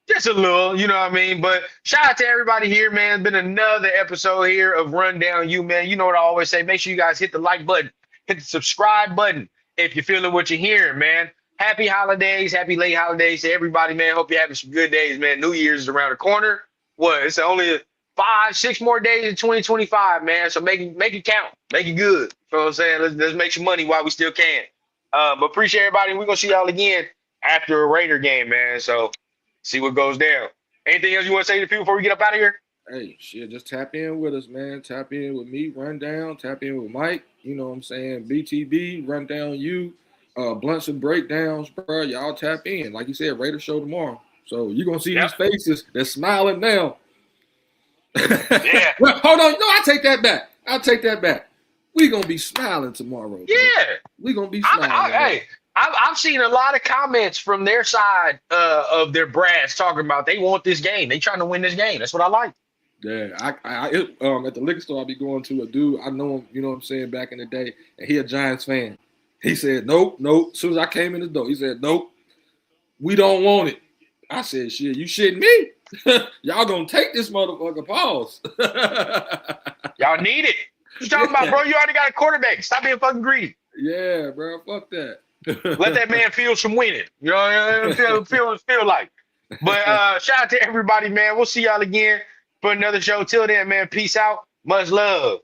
[SPEAKER 1] Just a little, you know what I mean? But shout out to everybody here, man. It's been another episode here of Rundown You, man. You know what I always say. Make sure you guys hit the like button. Hit the subscribe button if you're feeling what you're hearing, man. Happy holidays. Happy late holidays to everybody, man. Hope you're having some good days, man. New Year's is around the corner. What? It's only 5-6 more days in 2025, man. So make it count. Make it good. You know what I'm saying? Let's make some money while we still can. But appreciate everybody. We're going to see y'all again after a Raider game, man. So see what goes down. Anything else you want to say to the people before we get up out of here?
[SPEAKER 2] Hey, shit, just tap in with us, man. Tap in with me, Rundown. Tap in with Mike. You know what I'm saying? BTB, Rundown You, Blunts and Breakdowns, bro. Y'all tap in. Like you said, Raider show tomorrow. So you're going to see these faces. They're smiling now.
[SPEAKER 1] Yeah.
[SPEAKER 2] Well, hold on. No, I take that back. I'll take that back. We're going to be smiling tomorrow.
[SPEAKER 1] Yeah.
[SPEAKER 2] We're going to be smiling.
[SPEAKER 1] Hey, I've seen a lot of comments from their side of their brass talking about they want this game. They trying to win this game. That's what I like.
[SPEAKER 2] Yeah, at the liquor store I be going to, a dude, I know him, you know what I'm saying, back in the day, and he a Giants fan. He said, nope. As soon as I came in the door, he said, nope, we don't want it. I said, shit, you shitting me? Y'all gonna take this motherfucker, pause.
[SPEAKER 1] Y'all need it. What you talking about, bro? You already got a quarterback. Stop being fucking greedy.
[SPEAKER 2] Yeah, bro, fuck that.
[SPEAKER 1] Let that man feel some winning. You know, feel like. But shout out to everybody, man. We'll see y'all again for another show. Till then, man, peace out. Much love.